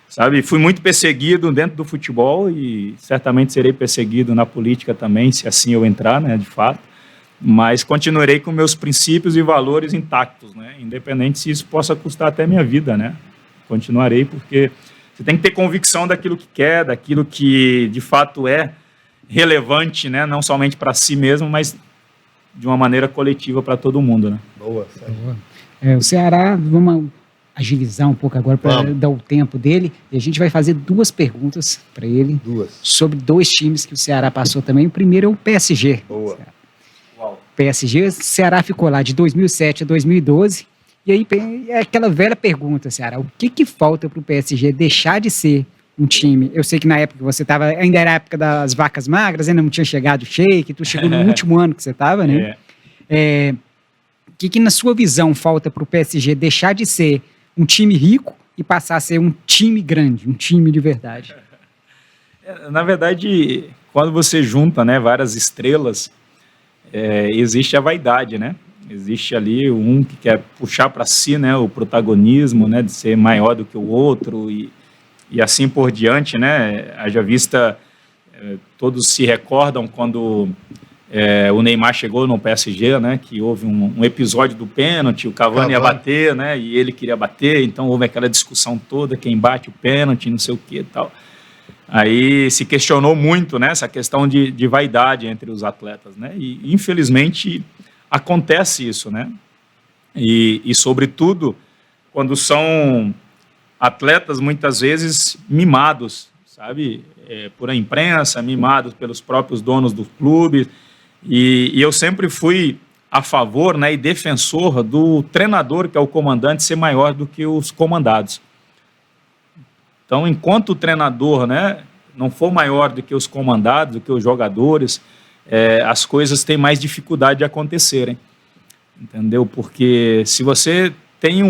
Sabe? Fui muito perseguido dentro do futebol e certamente serei perseguido na política também, se assim eu entrar, né, de fato. Mas continuarei com meus princípios e valores intactos, né, independente se isso possa custar até minha vida, né. Continuarei porque você tem que ter convicção daquilo que quer, daquilo que de fato é relevante, né, não somente para si mesmo, mas de uma maneira coletiva para todo mundo, né. Boa, Sérgio. O Ceará, vamos agilizar um pouco agora para dar o tempo dele, e a gente vai fazer 2 perguntas para ele sobre 2 times que o Ceará passou também. O primeiro é o PSG. Boa. PSG, o Ceará ficou lá de 2007 a 2012, e aí é aquela velha pergunta, Ceará, o que falta para o PSG deixar de ser um time? Eu sei que na época que você estava, ainda era a época das vacas magras, ainda não tinha chegado o Sheik, tu chegou no último ano que você estava, né? O que na sua visão falta para o PSG deixar de ser um time rico e passar a ser um time grande, um time de verdade? Na verdade, quando você junta, né, várias estrelas, existe a vaidade, né? Existe ali um que quer puxar para si, né, o protagonismo, né, de ser maior do que o outro e assim por diante, né? Haja vista, todos se recordam quando o Neymar chegou no PSG, né, que houve um episódio do pênalti, o Cavani ia bater, né, e ele queria bater, então houve aquela discussão toda, quem bate o pênalti, não sei o que e tal. Aí se questionou muito, né, essa questão de vaidade entre os atletas, né, e infelizmente acontece isso, né, e sobretudo quando são atletas muitas vezes mimados, sabe, por a imprensa, mimados pelos próprios donos do clube. E eu sempre fui a favor, né, e defensor do treinador, que é o comandante, ser maior do que os comandados. Então, enquanto o treinador, né, não for maior do que os comandados, do que os jogadores, as coisas têm mais dificuldade de acontecerem. Entendeu? Porque se você tem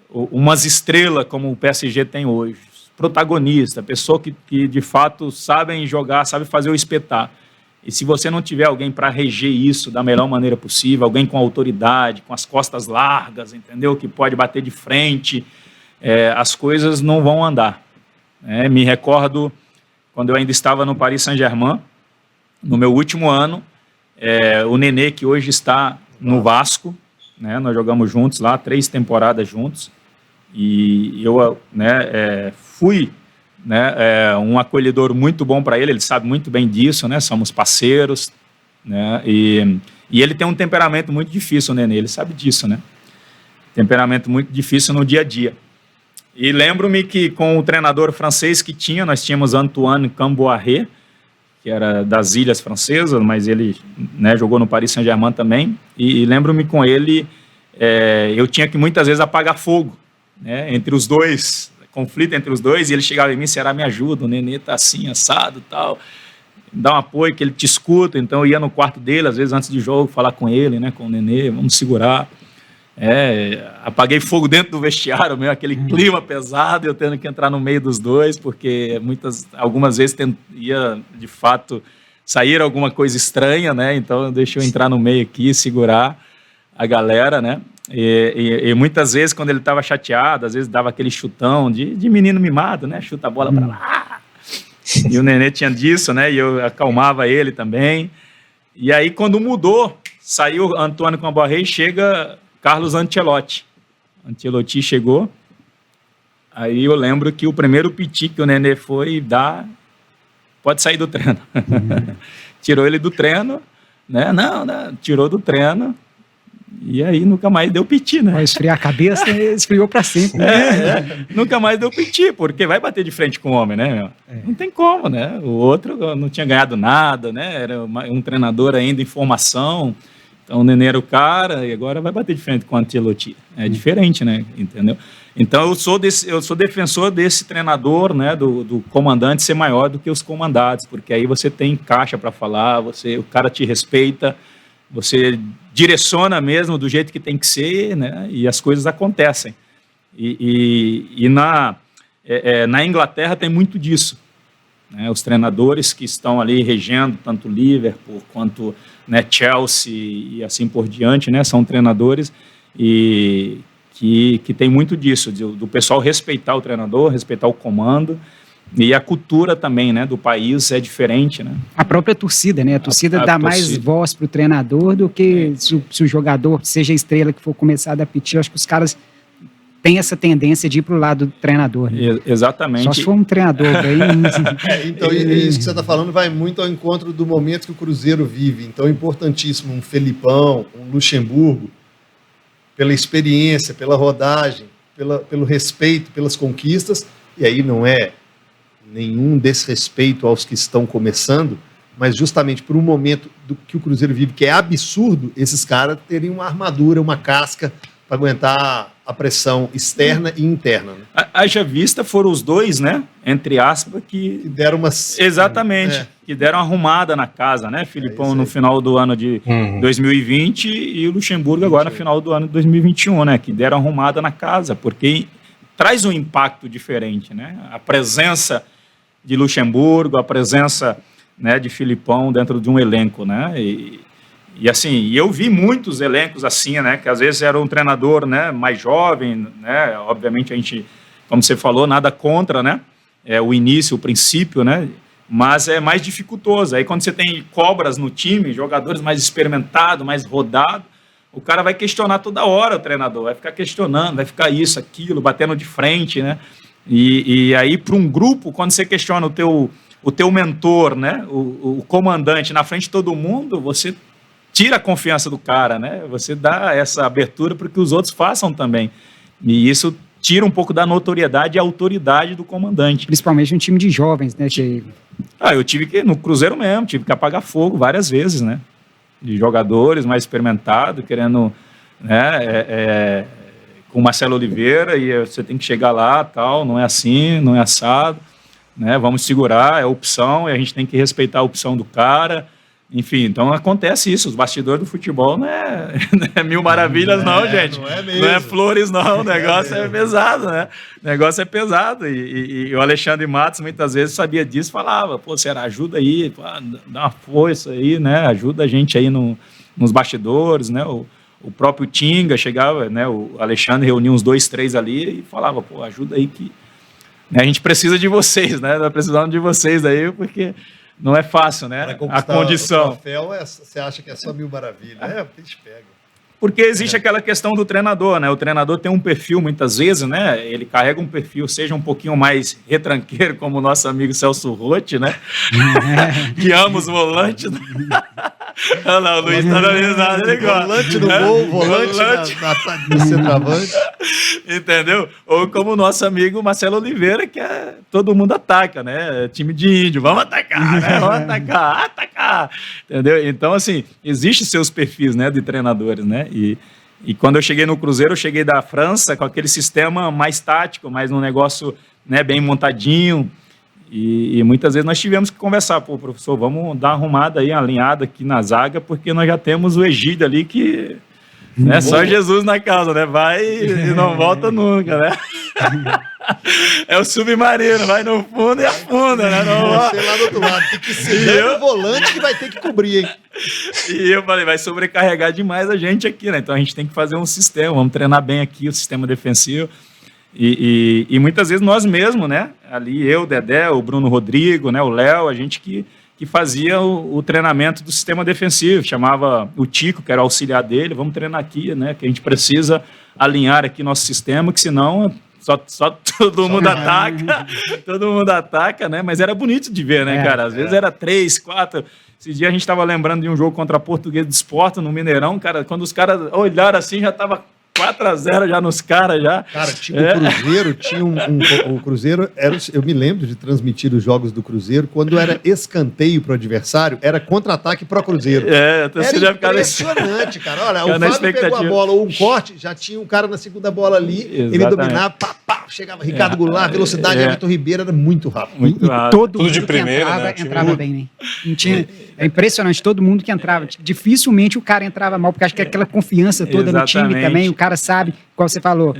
umas estrelas como o PSG tem hoje, protagonista, pessoa que de fato sabem jogar, sabe fazer o espetáculo. E se você não tiver alguém para reger isso da melhor maneira possível, alguém com autoridade, com as costas largas, entendeu? Que pode bater de frente, as coisas não vão andar. Me recordo quando eu ainda estava no Paris Saint-Germain, no meu último ano, o Nenê, que hoje está no Vasco, né? Nós jogamos juntos lá, 3 temporadas juntos, e eu fui, né, um acolhedor muito bom para ele sabe muito bem disso, né, somos parceiros, né, e ele tem um temperamento muito difícil, o Nenê, ele sabe disso, né, temperamento muito difícil no dia a dia. E lembro-me que com o treinador francês que nós tínhamos Antoine Camboiré, que era das Ilhas Francesas, mas ele, né, jogou no Paris Saint-Germain também, e lembro-me com ele, eu tinha que muitas vezes apagar fogo, né, entre os dois, conflito entre os dois, e ele chegava em mim, Ceará, me ajuda, o Nenê tá assim, assado, tal, dá um apoio que ele te escuta. Então eu ia no quarto dele, às vezes antes de jogo, falar com ele, né, com o Nenê, vamos segurar. Apaguei fogo dentro do vestiário, meio aquele clima pesado, eu tendo que entrar no meio dos dois, porque algumas vezes ia, de fato, sair alguma coisa estranha, né, então deixa eu entrar no meio aqui, segurar a galera, né. E muitas vezes, quando ele estava chateado, às vezes dava aquele chutão de menino mimado, né? Chuta a bola para lá. E o Nenê tinha disso, né? E eu acalmava ele também. E aí, quando mudou, saiu Antônio Camboiré e chega Carlos Ancelotti. Ancelotti chegou. Aí eu lembro que o primeiro piti que o Nenê foi dar, pode sair do treino. Tirou ele do treino, né? Não, tirou do treino. E aí nunca mais deu piti, né? Vai esfriar a cabeça, esfriou para sempre. Né? Nunca mais deu piti, porque vai bater de frente com o homem, né, meu? Não tem como, né? O outro não tinha ganhado nada, né? Era um treinador ainda em formação. Então o Nenê era o cara e agora vai bater de frente com o Ancelotti. É diferente, né? Entendeu? Então eu sou defensor desse treinador, né? Do comandante ser maior do que os comandados, porque aí você tem caixa para falar, o cara te respeita, você direciona mesmo do jeito que tem que ser, né? E as coisas acontecem. E na Inglaterra tem muito disso. né? Os treinadores que estão ali regendo tanto Liverpool quanto, né, Chelsea e assim por diante, né? São treinadores e que tem muito disso, do pessoal respeitar o treinador, respeitar o comando, e a cultura também, né, do país é diferente, né? A própria torcida, né? A torcida dá mais voz para o treinador do que se o jogador, seja a estrela que for começar a dar piti. Eu acho que os caras têm essa tendência de ir para o lado do treinador. Né? Exatamente. Só se for um treinador bem... Então, isso que você está falando vai muito ao encontro do momento que o Cruzeiro vive. Então, é importantíssimo um Felipão, um Luxemburgo, pela experiência, pela rodagem, pelo respeito, pelas conquistas, e aí não é nenhum desrespeito aos que estão começando, mas justamente por um momento do que o Cruzeiro vive, que é absurdo, esses caras terem uma armadura, uma casca para aguentar a pressão externa e interna. Né? Haja vista foram os dois, né, entre aspas, que deram umas... Exatamente, que deram arrumada na casa, né, Filipão no final do ano de 2020 e o Luxemburgo agora no final do ano de 2021, né, que deram arrumada na casa, porque traz um impacto diferente, né, a presença de Luxemburgo, a presença, né, de Filipão dentro de um elenco, né, e assim, eu vi muitos elencos assim, né, que às vezes era um treinador, né, mais jovem, né, obviamente a gente, como você falou, nada contra, né, o início, o princípio, né, mas é mais dificultoso. Aí quando você tem cobras no time, jogadores mais experimentados, mais rodados, o cara vai questionar toda hora o treinador, vai ficar questionando, vai ficar isso, aquilo, batendo de frente, né, e aí para um grupo, quando você questiona o teu mentor, né, o comandante na frente de todo mundo, você tira a confiança do cara, né? Você dá essa abertura para que os outros façam também. E isso tira um pouco da notoriedade e autoridade do comandante. Principalmente um time de jovens, né? Eu tive que, no Cruzeiro mesmo, tive que apagar fogo várias vezes, né? De jogadores mais experimentados, querendo, né? Com o Marcelo Oliveira, e você tem que chegar lá, tal, não é assim, não é assado, né? Vamos segurar, é opção, e a gente tem que respeitar a opção do cara. Enfim, então acontece isso, os bastidores do futebol não é mil maravilhas não, gente. Não é mesmo. Não é flores não, o negócio é pesado, né? O negócio é pesado e o Alexandre Matos muitas vezes sabia disso, falava, pô, Será, ajuda aí, pô, dá uma força aí, né? Ajuda a gente aí nos bastidores, né? O próprio Tinga chegava, né? O Alexandre reunia uns 2, 3 ali e falava, pô, ajuda aí que, né? A gente precisa de vocês, né? Nós precisamos de vocês aí, porque... Não é fácil, né? A condição. O troféu, você acha que é só mil maravilhas. Eles pegam. Porque existe aquela questão do treinador, né? O treinador tem um perfil, muitas vezes, né? Ele carrega um perfil, seja um pouquinho mais retranqueiro, como o nosso amigo Celso Rotti, né? Que ama os volantes. Olha lá, o Luiz está dando risada, ele gosta. Volante no gol, volante no centroavante. Entendeu? Ou como o nosso amigo Marcelo Oliveira, que todo mundo ataca, né? Time de índio, vamos atacar, né? Vamos atacar. Entendeu? Então, assim, existem seus perfis, né, de treinadores, né? E quando eu cheguei no Cruzeiro, eu cheguei da França com aquele sistema mais tático, mais um negócio, né, bem montadinho. E muitas vezes nós tivemos que conversar, pô, professor, vamos dar uma arrumada aí, alinhada aqui na zaga, porque nós já temos o Egídio ali que... Né, só Jesus na casa, né? Vai e não volta nunca, né? É o submarino, vai no fundo e afunda, né? Você lá do outro lado, tem que ser o volante que vai ter que cobrir, hein? E eu falei, vai sobrecarregar demais a gente aqui, né? Então a gente tem que fazer um sistema, vamos treinar bem aqui o sistema defensivo. E muitas vezes nós mesmos, né? Ali eu, o Dedé, o Bruno Rodrigo, né? O Léo, a gente que fazia o treinamento do sistema defensivo, chamava o Tico, que era o auxiliar dele, vamos treinar aqui, né? Que a gente precisa alinhar aqui nosso sistema, que senão só todo mundo ataca, né? Mas era bonito de ver, né, cara? Às vezes era 3, 4... Esse dia a gente estava lembrando de um jogo contra a Portuguesa de Esporte no Mineirão, cara, quando os caras olharam assim, já estava 4-0 já nos caras já. Cara, o Cruzeiro o Cruzeiro eu me lembro de transmitir os jogos do Cruzeiro quando era escanteio pro adversário, era contra-ataque pro Cruzeiro. Era impressionante, cara. Olha, o Fábio pegou a bola ou um corte, já tinha um cara na segunda bola ali, ele dominava, chegava Ricardo Goulart, velocidade, Everton Ribeiro, era muito rápido. Muito rápido. Todo mundo de primeira, que entrava bem, né? Não tinha, é impressionante, todo mundo que entrava. Dificilmente o cara entrava mal, porque acho que aquela confiança toda no time também, o cara cara sabe, igual você falou,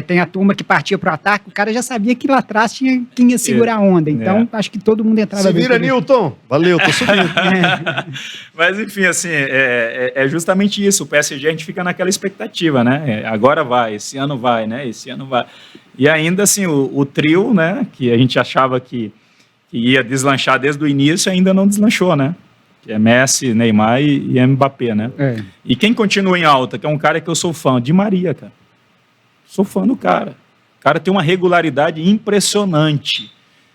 tem a turma que partia pro ataque, o cara já sabia que lá atrás tinha quem ia segurar a onda. Então, acho que todo mundo entrava... Se vira, Newton! Valeu, tô subindo. Mas, enfim, assim, é justamente isso. O PSG, a gente fica naquela expectativa, né? Agora vai, esse ano vai, né? Esse ano vai. E ainda, assim, o trio, né? Que a gente achava que ia deslanchar desde o início, ainda não deslanchou, né? Que é Messi, Neymar e Mbappé, né? E quem continua em alta, que é um cara que eu sou fã, Di Maria, cara. Sou fã do cara. O cara tem uma regularidade impressionante.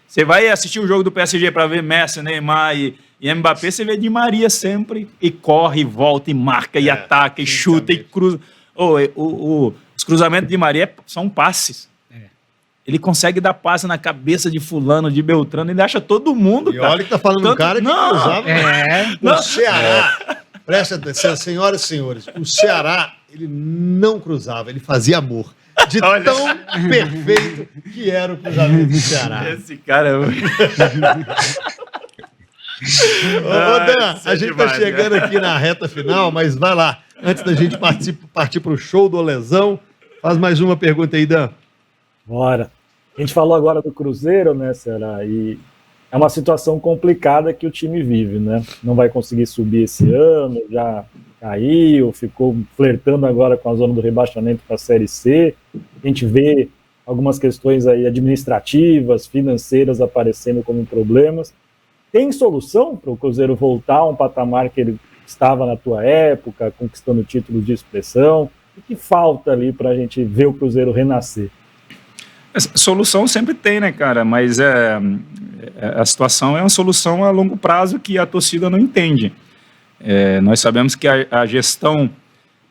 Você vai assistir o jogo do PSG para ver Messi, Neymar e Mbappé, você vê Di Maria sempre, e corre, e volta, e marca, e ataca, e chuta, e cruza. Os cruzamentos de Di Maria são passes. Ele consegue dar passe na cabeça de fulano, de Beltrano, ele acha todo mundo, cara. E olha que tá falando um cara que cruzava o Ceará. Presta atenção, senhoras e senhores, o Ceará, ele não cruzava, ele fazia amor. De tão perfeito que era o cruzamento do Ceará. Esse cara... Ô, Dan, a gente tá chegando aqui na reta final, mas vai lá. Antes da gente partir pro show do Olezão, faz mais uma pergunta aí, Dan. Bora. A gente falou agora do Cruzeiro, né, Ceará? E é uma situação complicada que o time vive, né? Não vai conseguir subir esse ano, já caiu, ficou flertando agora com a zona do rebaixamento para a Série C. A gente vê algumas questões aí administrativas, financeiras aparecendo como problemas. Tem solução para o Cruzeiro voltar a um patamar que ele estava na tua época, conquistando títulos de expressão? O que falta ali para a gente ver o Cruzeiro renascer? Solução sempre tem, né, cara? Mas a situação é uma solução a longo prazo que a torcida não entende. Nós sabemos que a gestão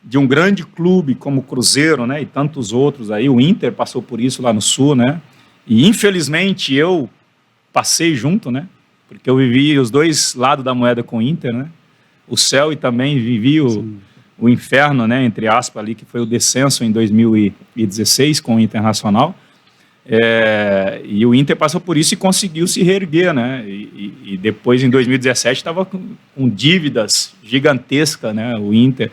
de um grande clube como o Cruzeiro, né, e tantos outros aí, o Inter passou por isso lá no Sul, né? E infelizmente eu passei junto, né? Porque eu vivi os dois lados da moeda com o Inter, né? O céu e também vivi o inferno, né, entre aspas, ali, que foi o descenso em 2016 com o Internacional. E o Inter passou por isso e conseguiu se reerguer, né? E depois, em 2017, estava com dívidas gigantescas, né? O Inter,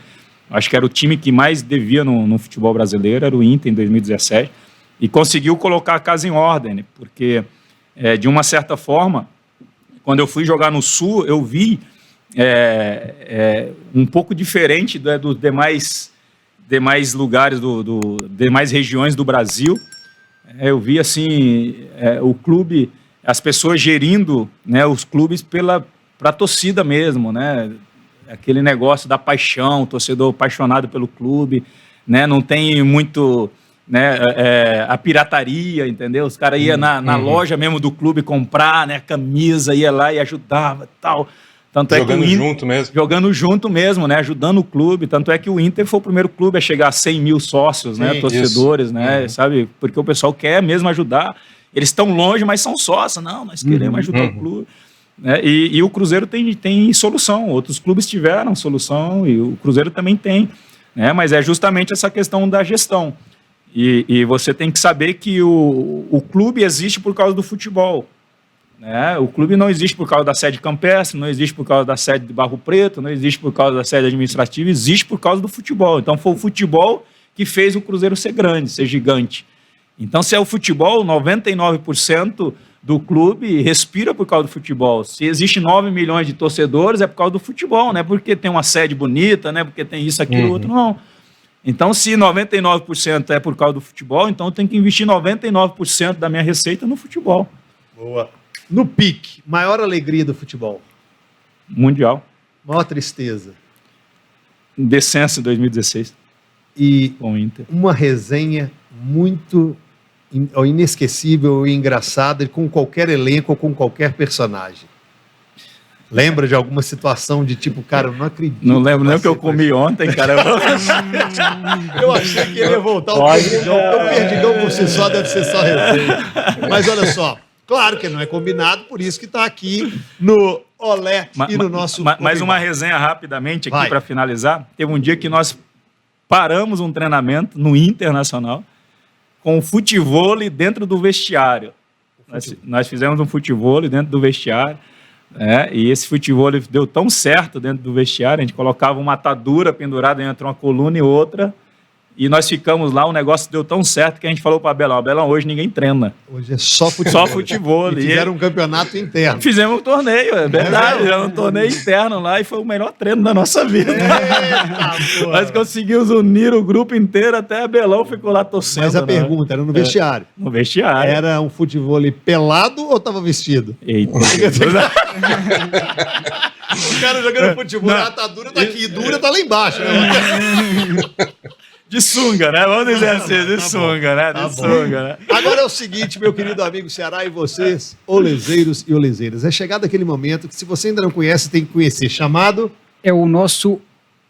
acho que era o time que mais devia no futebol brasileiro, era o Inter em 2017, e conseguiu colocar a casa em ordem, né? Porque, de uma certa forma, quando eu fui jogar no Sul, eu vi um pouco diferente dos demais lugares, demais regiões do Brasil. Eu vi assim o clube, as pessoas gerindo, né, os clubes para a torcida mesmo, né? Aquele negócio da paixão, o torcedor apaixonado pelo clube, né? Não tem muito, né, a pirataria, entendeu? Os caras iam na loja mesmo do clube comprar, né, camisa, ia lá e ajudava, tal. Tanto jogando jogando junto mesmo, né? Ajudando o clube. Tanto é que o Inter foi o primeiro clube a chegar a 100 mil sócios, né? Torcedores, né? Sabe? Porque o pessoal quer mesmo ajudar. Eles estão longe, mas são sócios. Não, nós queremos ajudar o clube. E o Cruzeiro tem solução. Outros clubes tiveram solução e o Cruzeiro também tem, né? Mas é justamente essa questão da gestão. E você tem que saber que o clube existe por causa do futebol. O clube não existe por causa da sede campestre, não existe por causa da sede de Barro Preto, não existe por causa da sede administrativa, existe por causa do futebol. Então foi o futebol que fez o Cruzeiro ser grande, ser gigante. Então se é o futebol, 99% do clube respira por causa do futebol. Se existe 9 milhões de torcedores, é por causa do futebol, não é porque tem uma sede bonita, não é porque tem isso, aquilo, outro, não. Então se 99% é por causa do futebol, então eu tenho que investir 99% da minha receita no futebol. Boa. No pique, maior alegria do futebol? Mundial. Maior tristeza? Descenso em 2016. E com o Inter. Uma resenha muito inesquecível e engraçada com qualquer elenco ou com qualquer personagem. Lembra de alguma situação de tipo, cara, eu não acredito. Não lembro nem o que eu comi ontem, cara. Eu achei que ele ia voltar o Perdigão, porque o Perdigão por si só deve ser só resenha. Mas olha só, claro que não é combinado, por isso que está aqui no Olé e no nosso... Mais uma resenha rapidamente aqui para finalizar. Teve um dia que nós paramos um treinamento no Internacional com futevôlei dentro do vestiário. Nós fizemos um futevôlei dentro do vestiário, e esse futevôlei deu tão certo dentro do vestiário, a gente colocava uma atadura pendurada entre uma coluna e outra, E nós ficamos lá, o negócio deu tão certo que a gente falou para Abelão, Abelão, hoje ninguém treina. Hoje é só futebol. Só futebol. E fizeram um campeonato interno. Fizemos um torneio, é verdade. Era um torneio interno lá e foi o melhor treino da nossa vida. Eita, Nós conseguimos unir o grupo inteiro, até Abelão ficou lá torcendo. Mas a né? pergunta era no vestiário. No vestiário. Era um futebol pelado ou tava vestido? Eita. O cara jogando futebol, a atadura tá aqui, dura tá lá embaixo, né? De sunga, né? Vamos dizer assim, de sunga, né? Tá De bom. sunga, né? Agora é o seguinte, meu querido amigo Ceará e vocês, olezeiros e olezeiras. É chegado aquele momento que, se você ainda não conhece, tem que conhecer. Chamado... É o nosso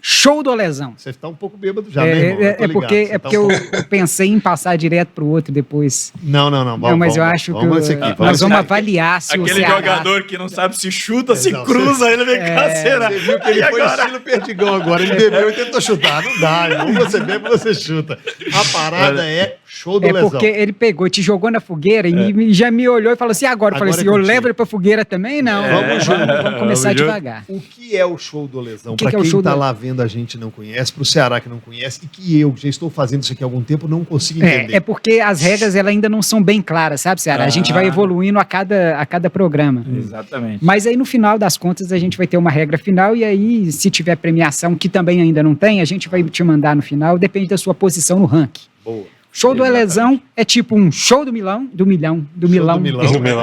show do Lesão. Você tá um pouco bêbado já, né, irmão? Eu tô ligado. Porque, Você é tá porque um eu pensei em passar direto pro outro depois. Não. Não, mas eu acho que nesse aqui, nós vamos aqui. avaliar se o Aquele Ceará... jogador que não sabe se chuta, se Não, cruza, ele vem cá, será? Você viu que ele E foi agora? estilo Perdigão agora. Ele bebeu e tentou chutar. Não dá, irmão. Você bebe, você chuta. A parada é show do É lesão. porque ele pegou, te jogou na fogueira e já me olhou e falou assim, agora? Eu falei Agora assim, é eu contigo. levo ele pra fogueira também? Não. Vamos junto. Vamos começar Vamos junto. devagar. O que é o show do lesão? O que Para que é o quem show tá do- lá vendo a gente e não conhece, pro Ceará que não conhece, e que eu, que já estou fazendo isso aqui há algum tempo, não consigo entender. É porque as regras elas ainda não são bem claras, sabe, Ceará? A gente vai evoluindo a cada programa. Exatamente. Mas aí no final das contas a gente vai ter uma regra final e aí se tiver premiação, que também ainda não tem, a gente vai te mandar no final, depende da sua posição no ranking. Boa. Show do Exatamente. Elezão é tipo um show do milão. Show do Milão. Do Milão.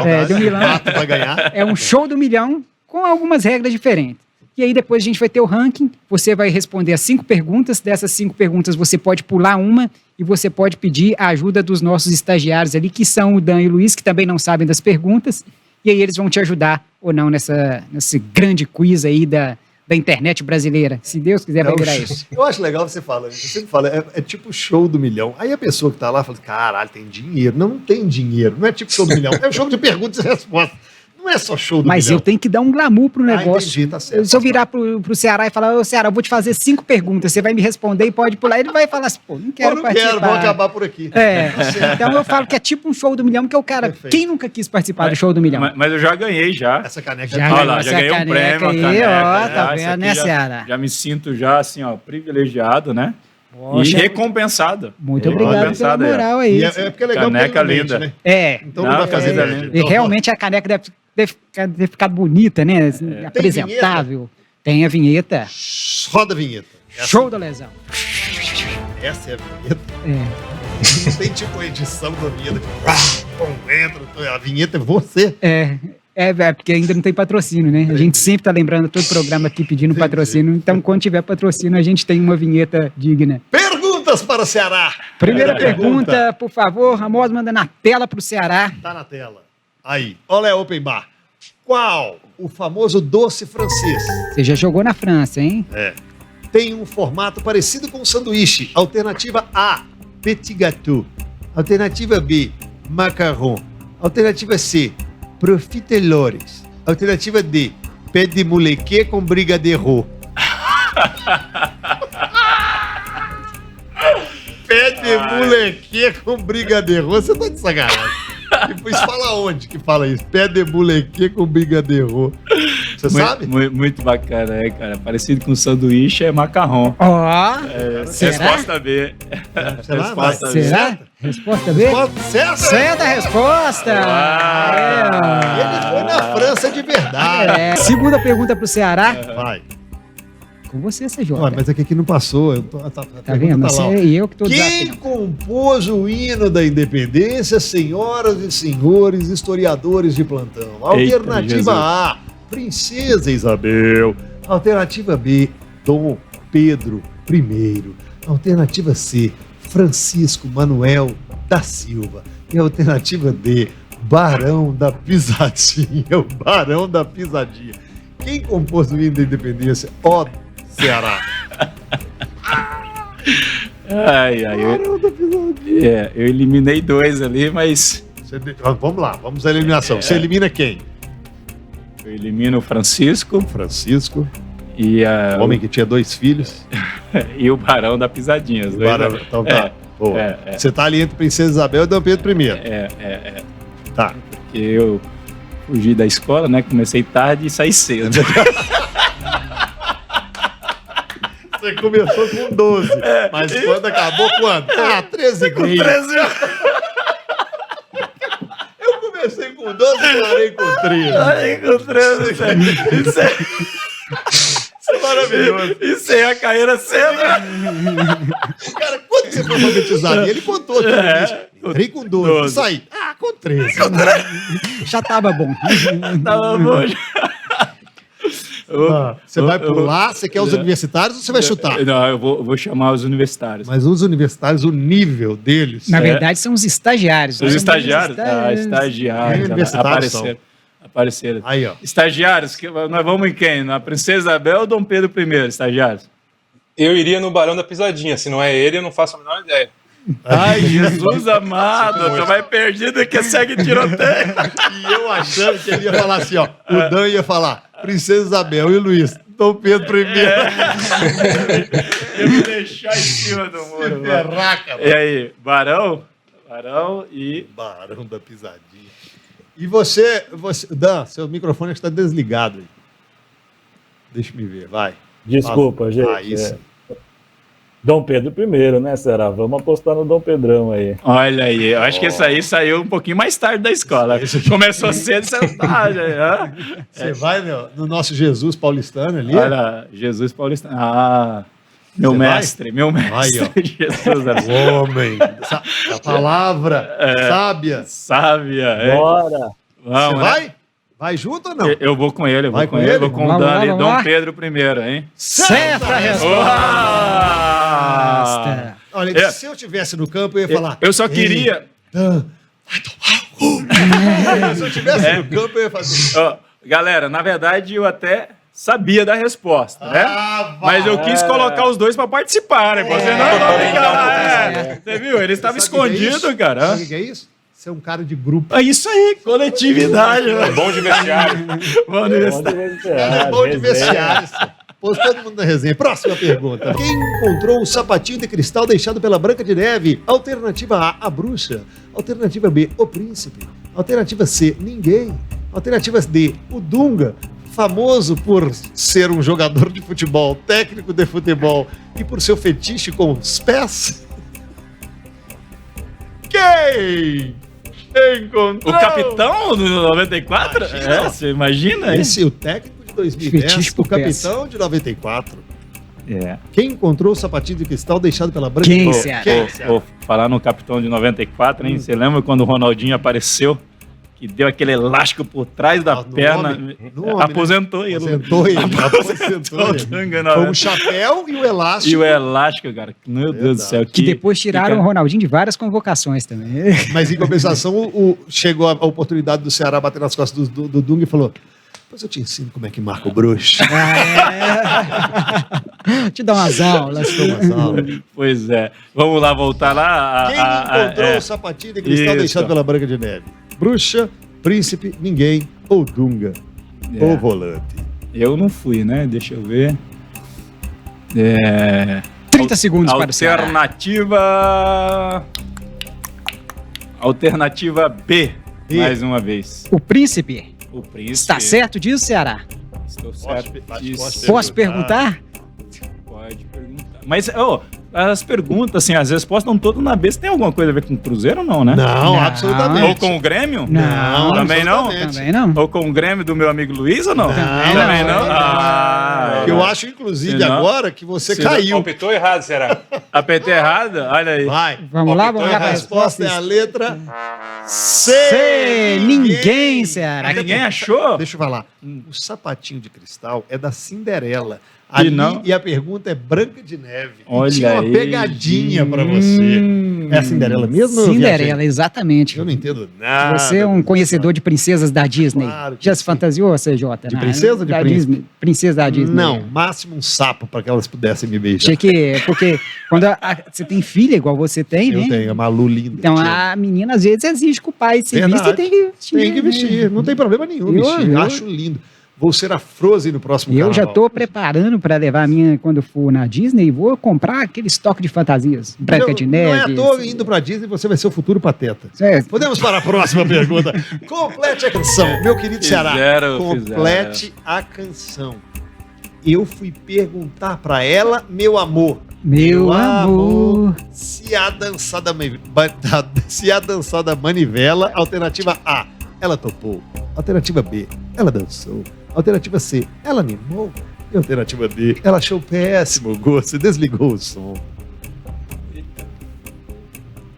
É, do Milão. Mato vai ganhar. É um show do milhão com algumas regras diferentes. E aí depois a gente vai ter o ranking, você vai responder as 5 perguntas, dessas 5 perguntas você pode pular uma e você pode pedir a ajuda dos nossos estagiários ali, que são o Dan e o Luiz, que também não sabem das perguntas, e aí eles vão te ajudar ou não nesse grande quiz aí da internet brasileira. Se Deus quiser, vai virar isso. Eu acho legal você falando. Você sempre fala, é tipo show do milhão. Aí a pessoa que tá lá fala, caralho, tem dinheiro. Não tem dinheiro. Não é tipo show do milhão. É um jogo de perguntas e respostas. Não é só show do Mas milhão. eu tenho que dar um glamour pro negócio. entendi, tá certo. Se eu virar pro Ceará e falar, ô Ceará, eu vou te fazer 5 perguntas, você vai me responder e pode pular. Ele vai falar assim, pô, não quero Eu não participar. quero, vou acabar por aqui. É, Tá certo. então eu falo que é tipo um show do milhão, que é o cara. Perfeito. Quem nunca quis participar do show do milhão? Mas eu já ganhei, já. Essa caneca Já Olha ganhou lá, essa já ganhei um caneca prêmio, aí, caneca, ó, tá já, esse vendo, aqui né, já- Ceará? Já me sinto já, assim, ó, privilegiado, né? Poxa, e recompensado. muito obrigado pela Recompensado, moral aí. E é porque é legal Caneca porque ele não mente, linda. né? É, Então Não, não vai fazer camisa inveja. linda. e Então, realmente a caneca deve ter ficado bonita, né? Assim, apresentável. Tem a vinheta. Roda a vinheta. Show da lesão. Essa é a vinheta. É. Não tem tipo edição da vinheta. Entra, a vinheta é você. É, porque ainda não tem patrocínio, né? A gente sempre tá lembrando todo programa aqui pedindo Entendi. patrocínio. Então, quando tiver patrocínio, a gente tem uma vinheta digna. Perguntas para o Ceará. Primeira pergunta, por favor, Ramos, manda na tela pro Ceará. Tá na tela. Aí. Olha, Open Bar. Qual o famoso doce francês? Você já jogou na França, hein? Tem um formato parecido com um sanduíche. Alternativa A, petit gâteau. Alternativa B, macarrão. Alternativa C, profiterolles. Alternativa D, pé de moleque com brigadeiro. Pé de moleque com brigadeiro. Você tá de sacanagem. Depois fala onde que fala isso? Pé de moleque com brigadeiro. Você sabe? Muito bacana, né, cara? Parecido com sanduíche, é macarrão. Ó, será? Resposta B. Será? Resposta Vai. B. Será? Resposta B? Certo? Certa resposta! Ele foi na França de verdade. Segunda pergunta pro Ceará. Vai. Com você, CJ. Olha, mas aqui não passou. Tá vendo? Mas Tá lá, ó. é eu que tô Quem desafiando. compôs o hino da independência, senhoras e senhores historiadores de plantão? Eita, Alternativa Jesus. A, Princesa Isabel. Alternativa B, Dom Pedro I. Alternativa C, Francisco Manuel da Silva. E a alternativa D, Barão da Pisadinha. O Barão da Pisadinha. Quem compôs o hino da independência? Ó, Ceará. Ai, eu eliminei 2 ali, mas Vamos lá, vamos à eliminação. Você elimina quem? eu elimino o Francisco Francisco, e, o homem que tinha 2 filhos. e o Barão da Pisadinha. Os dois, Barão, né? então tá. Boa. é. Você tá ali entre Princesa Isabel e Dom Pedro I. Tá. Porque eu fugi da escola, né? Comecei tarde e saí cedo. Você começou com 12, mas quando acabou, quando? 13 e meio. Eu comecei com 12 e parei com 13. Aí com 13, isso é Maravilhoso. isso é a carreira cedo. Cara, quando você foi alfabetizado? E ele contou aqui no início. Entrei com 12. Saí. Com 13. Já tava bom. Tava bom. Você vai pular, você quer os universitários ou você vai chutar? Não, eu vou chamar os universitários. Mas os universitários, o nível deles... Na verdade, são os estagiários. Os São estagiários? É, Estagiários. universitários Apareceram. Aí, ó. Estagiários, nós vamos em quem? Na Princesa Isabel ou Dom Pedro I, estagiários? Eu iria no Barão da Pisadinha. Se não é ele, eu não faço a menor ideia. Ai, Jesus amado, tu vai perdido que segue tiroteio. E eu achando que ele ia falar assim, ó. O Dan ia falar Princesa Isabel e o Luiz, Dom Pedro I. Eu vou deixar em cima do muro. Berraca, E aí, Barão e... Barão da Pisadinha. E você, Dan, seu microfone está desligado aí. Deixa eu ver, vai. Desculpa, gente. Isso. Dom Pedro I, né, Será? Vamos apostar no Dom Pedrão aí. Olha aí, eu acho que esse aí saiu um pouquinho mais tarde da escola. Começou cedo, você tá, já. Você vai no nosso Jesus paulistano ali? Olha, Jesus Paulistano. Ah, meu Você mestre, meu mestre. Aí, ó. Jesus, Homem, a palavra sábia. sábia. É. Bora! Vamos, Você né? vai? Vai junto ou não? Eu vou com ele, Vai com ele? vou com o Vamos lá, Dani, vamos Dom lá. Pedro I, hein? Certa resposta. Uau! Olha, se eu estivesse no campo, eu ia falar... Eu só "Ei, queria... Dan, vai tomar o cu." Se eu estivesse no campo, eu ia fazer... Ó, galera, na verdade, eu até sabia da resposta, né? Mas eu quis colocar os dois para participarem. Você não ficar lá. Você viu? Ele estava Sabe o que é escondido, isso? cara. Sabe o que é isso? Você é um cara de grupo. É isso aí, coletividade. É bom de vestiário. Vamos universidade. É bom de vestiário. Pôs todo mundo na resenha. Próxima pergunta. Quem encontrou o sapatinho de cristal deixado pela Branca de Neve? Alternativa A, a bruxa. Alternativa B, o príncipe. Alternativa C, ninguém. Alternativa D, o Dunga. Famoso por ser um jogador de futebol, técnico de futebol e por seu fetiche com os pés. Quem encontrou? O capitão do 94? Imagina. Você imagina? Esse é o técnico de 2010, Fetiche o por capitão de 94. É. Quem encontrou o sapatinho de cristal deixado pela Branca? Quem, Ô, Ceará? quem, Ceará? Vou falar no capitão de 94, hein? Você lembra quando o Ronaldinho apareceu? Que deu aquele elástico por trás da No perna. nome, né? Aposentou ele. Aposentou ele. Aposentou ele. Dunga, Foi um chapéu e o elástico. E o elástico, cara. Meu Deus do céu. Que depois tiraram o cara- Ronaldinho de várias convocações também. Mas em compensação, chegou a oportunidade do Ceará bater nas costas do Dunga e falou: depois eu te ensino como é que marca o bruxo. Te dá umas aulas. Pois é. Vamos lá, voltar lá. Quem encontrou o sapatinho de cristal Isso. deixado pela Branca de Neve? Bruxa, príncipe, ninguém ou Dunga? Ou volante? Eu não fui, né? Deixa eu ver. 30 segundos para o Ceará. Alternativa B, B. mais uma vez. O príncipe. O príncipe. Está certo disso, Ceará? Estou certo. disso. Posso perguntar? Pode perguntar. Mas, as perguntas, assim, as respostas estão todas na B. Você tem alguma coisa a ver com o Cruzeiro ou não, né? Não, Não. absolutamente. Ou com o Grêmio? Não. Também não? absolutamente. Também não. Ou com o Grêmio do meu amigo Luiz ou não? Também não. não. Ah, Eu acho, inclusive, Senão- agora que você senão- caiu. Palpitou errado, será? apertei errado? Olha aí. Vai. Vamos lá, vamos lá A para a resposta resposta. é a letra C. C. Ninguém, Ceará. Ninguém achou? Deixa eu falar. O sapatinho de cristal é da Cinderela. E Ali, não? e a pergunta é Branca de Neve. Olha e tinha uma aí, pegadinha pra você. É a Cinderela mesmo? ou eu Cinderela, viajei? exatamente. Eu não entendo nada. Você é um conhecedor de princesas da Disney. Claro que Já se sim. fantasiou, CJ? De princesa ou de da príncipe? Disney. Princesa da Disney. Não, máximo um sapo para que elas pudessem me beijar. Achei que... Porque quando você tem filha, igual você tem, Eu né? tenho, a Malu linda. Então te amo. a menina às vezes exige que o pai se Verdade. vista e tem que vestir. Tem que vestir, não tem problema nenhum Eu- vestir. eu- Acho lindo. Vou ser a Frozen no próximo E eu já carnaval. tô preparando para levar a minha quando for na Disney e vou comprar aquele estoque de fantasias. Branca de Neve. Não é à toa indo pra Disney, você vai ser o futuro pateta. É, Podemos para a próxima pergunta. Complete a canção, meu querido Ceará. Fizeram, Complete a canção. Eu fui perguntar pra ela, meu amor. Meu amor. Se a dançada manivela, alternativa A, ela topou. Alternativa B, ela dançou. Alternativa C, ela animou. E alternativa D, ela achou péssimo o gosto e desligou o som.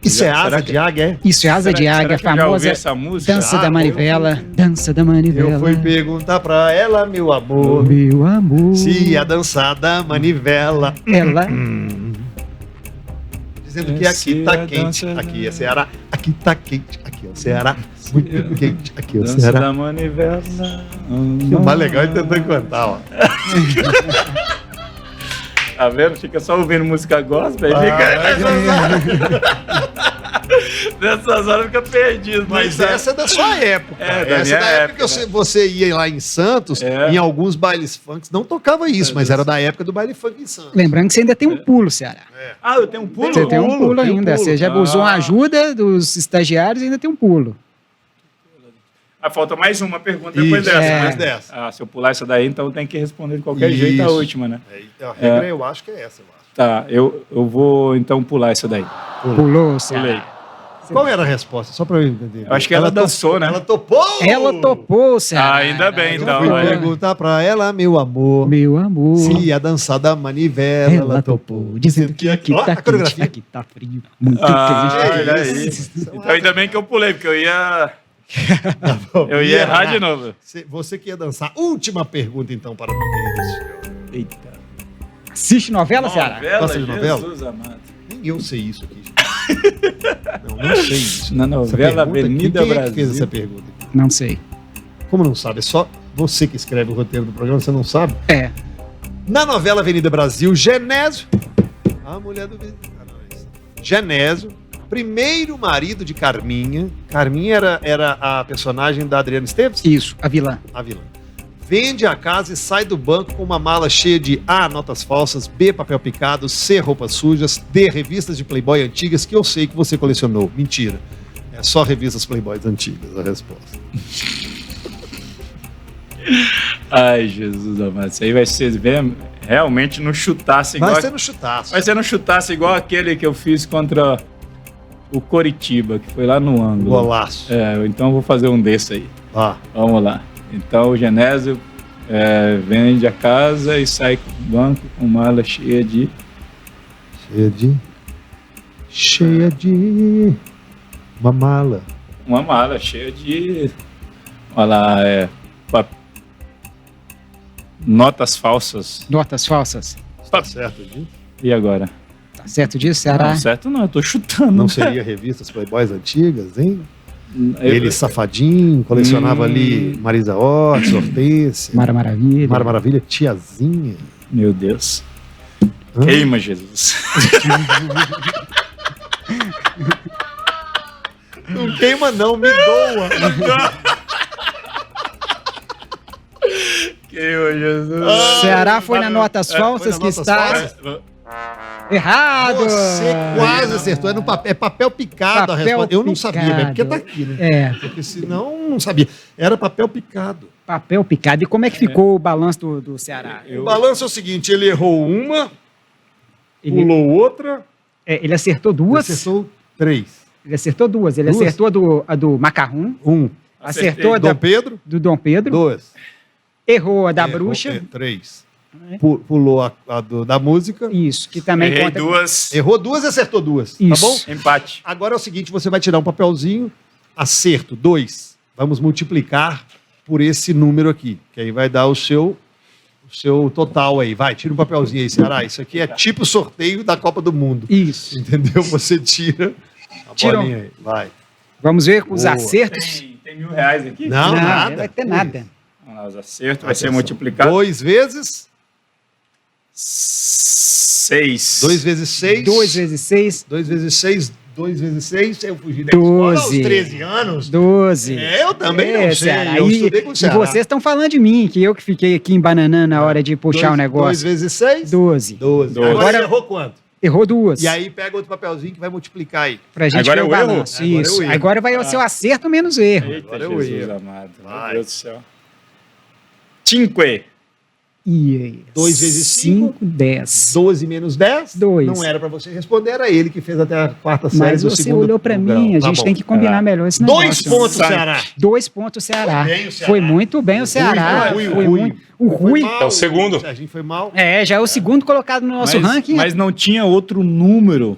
Isso é Será asa que- de águia, é? Isso é asa de águia, será que eu já ouvi famosa essa música? dança Ah, da manivela. Dança da manivela. Eu fui perguntar pra ela, meu amor, Meu amor. se a dançada manivela. Ela. Dizendo que aqui tá quente, aqui é Ceará, aqui tá quente, aqui é o Ceará, muito quente, aqui é o Dança Ceará. da manivela. O mais legal é tentando cantar, ó. Tá vendo? Fica só ouvindo música gospel e nessas horas fica perdido. Mas né? essa é da sua época. É, da essa minha é da época época, que você ia lá em Santos, É. em alguns bailes funk, não tocava isso, mas era da época do baile funk em Santos. Lembrando que você ainda tem um pulo, Ceará. Ah, eu tenho um pulo? Você tem um pulo tem um ainda. pulo. Você já usou uma Ah. ajuda dos estagiários e ainda tem um pulo. Ah, falta mais uma pergunta depois Isso, dessa, é. né? depois dessa. Ah, se eu pular essa daí, então eu tenho que responder de qualquer jeito a Isso. última, né? A regra eu acho que é essa, eu acho. Tá, eu vou então pular essa daí. Pulou, Ceará. Pulei. Qual era a resposta? Só pra eu entender. Eu acho que ela dançou, né? Ela topou! Ela topou, Ceará. Ah, ainda bem, Eu então. fui olha. perguntar pra ela, meu amor, Meu amor. se a dançada manivela, Ela topou. Dizendo que aqui Ó, tá a quente, coreografia. aqui tá frio. Muito Ah, quente. olha aí. Então ainda bem que eu pulei, porque eu ia errar de novo. Você que ia dançar. Última pergunta, então, para o meu querido senhor. Eita. Assiste novela, Ceará? Gosta de novela? Jesus amado. Nem eu sei isso aqui. Não sei isso. Na Essa novela pergunta aqui, Avenida quem é que Brasil. fez essa pergunta? Não sei. Como não sabe? É só você que escreve o roteiro do programa, você não sabe? É. Na novela Avenida Brasil, Genésio, a mulher do... Genésio, primeiro marido de Carminha. Carminha era a personagem da Adriana Esteves? Isso, a vilã. A vilã. Vende a casa e sai do banco com uma mala cheia de A, notas falsas, B, papel picado, C, roupas sujas, D, revistas de Playboy antigas que eu sei que você colecionou. Mentira. É só revistas Playboys antigas, a resposta. Ai, Jesus amado. Isso aí vai ser bem, realmente no chutasse igual. Vai ser no chutaço. Vai ser no chutasse igual aquele que eu fiz contra o Coritiba, que foi lá no ângulo. Golaço. É, então eu vou fazer um desse aí. Ah, Vamos lá. Então o Genésio vende a casa e sai do banco com mala cheia de. cheia de uma mala. Uma mala cheia de. Olha lá, notas falsas. Notas falsas. Tá certo disso? E agora? Tá certo disso, Ceará? Não, certo não, eu tô chutando. Não seria revistas Playboys antigas, hein? Eu- Ele safadinho, colecionava ali Marisa Hort, Hortência, Mara Maravilha. Mara Maravilha, Tiazinha. Meu Deus. Hã? Queima, Jesus. Não queima não, me doa. Queima, Jesus. Ceará foi na notas falsas foi na que notas está falsas. errado. Você quase acertou. É papel picado a Papel resposta. Eu não sabia, picado. mas porque tá aqui, né? É, Porque senão não sabia. Era papel picado. papel picado. E como é que ficou o balanço do Ceará? O balanço é o seguinte, ele errou uma, Ele, pulou outra, ele acertou duas. acertou três. Ele acertou duas. Ele Duas? acertou a do Macarrão. Um. Acertou a Dom da, Pedro, do Dom Pedro. dois. Errou a da Errou, bruxa. três. É. Pulou a da música. Isso, que também Errei conta. duas. Errou duas e acertou duas. Isso. Tá bom? Empate. Agora é o seguinte, você vai tirar um papelzinho, acerto, 2. Vamos multiplicar por esse número aqui, que aí vai dar o seu total aí. Vai, tira um papelzinho aí, Ceará. Isso aqui é tipo sorteio da Copa do Mundo. Isso. Entendeu? Você tira a Tira bolinha aí. Vai. Vamos ver os Boa. acertos. Tem R$1.000 aqui? Não, nada. Não vai ter nada. Vamos lá, os acertos. Vai ser Atenção. multiplicado. 2 vezes? 6. 2 vezes 6? 2 vezes 6, 2 vezes 6? 2 vezes 6? Eu fugi da escola aos 12. 13 anos? 12. É, eu também não sei. Ceará. Eu E, estudei com o e Ceará. vocês estão falando de mim, que eu que fiquei aqui embananando na hora de puxar o 2 negócio. vezes 6? 12. 12. Doze. Agora Agora- errou quanto? Errou duas. E aí pega outro papelzinho que vai multiplicar aí. Pra gente Agora ver é o o erro? balanço. Agora é o Isso. erro. Agora vai o seu acerto menos erro. Eita, Agora eu Jesus ia. amado. Vai. Meu Deus do céu. 5. E 2 vezes 5, 10. 12 menos 10. 2. Não era pra você responder, era ele que fez até a quarta série Mas do você segundo olhou pra grau. mim, a Tá gente bom. tem que combinar melhor esse negócio. 2 pontos, Ceará. 2 pontos, Ceará. Foi bem o Ceará. Foi muito bem o Ceará. Rui. Foi muito. O Rui. Foi mal, É o segundo. O Serginho foi mal. Já é o segundo colocado no nosso ranking. Mas não tinha outro número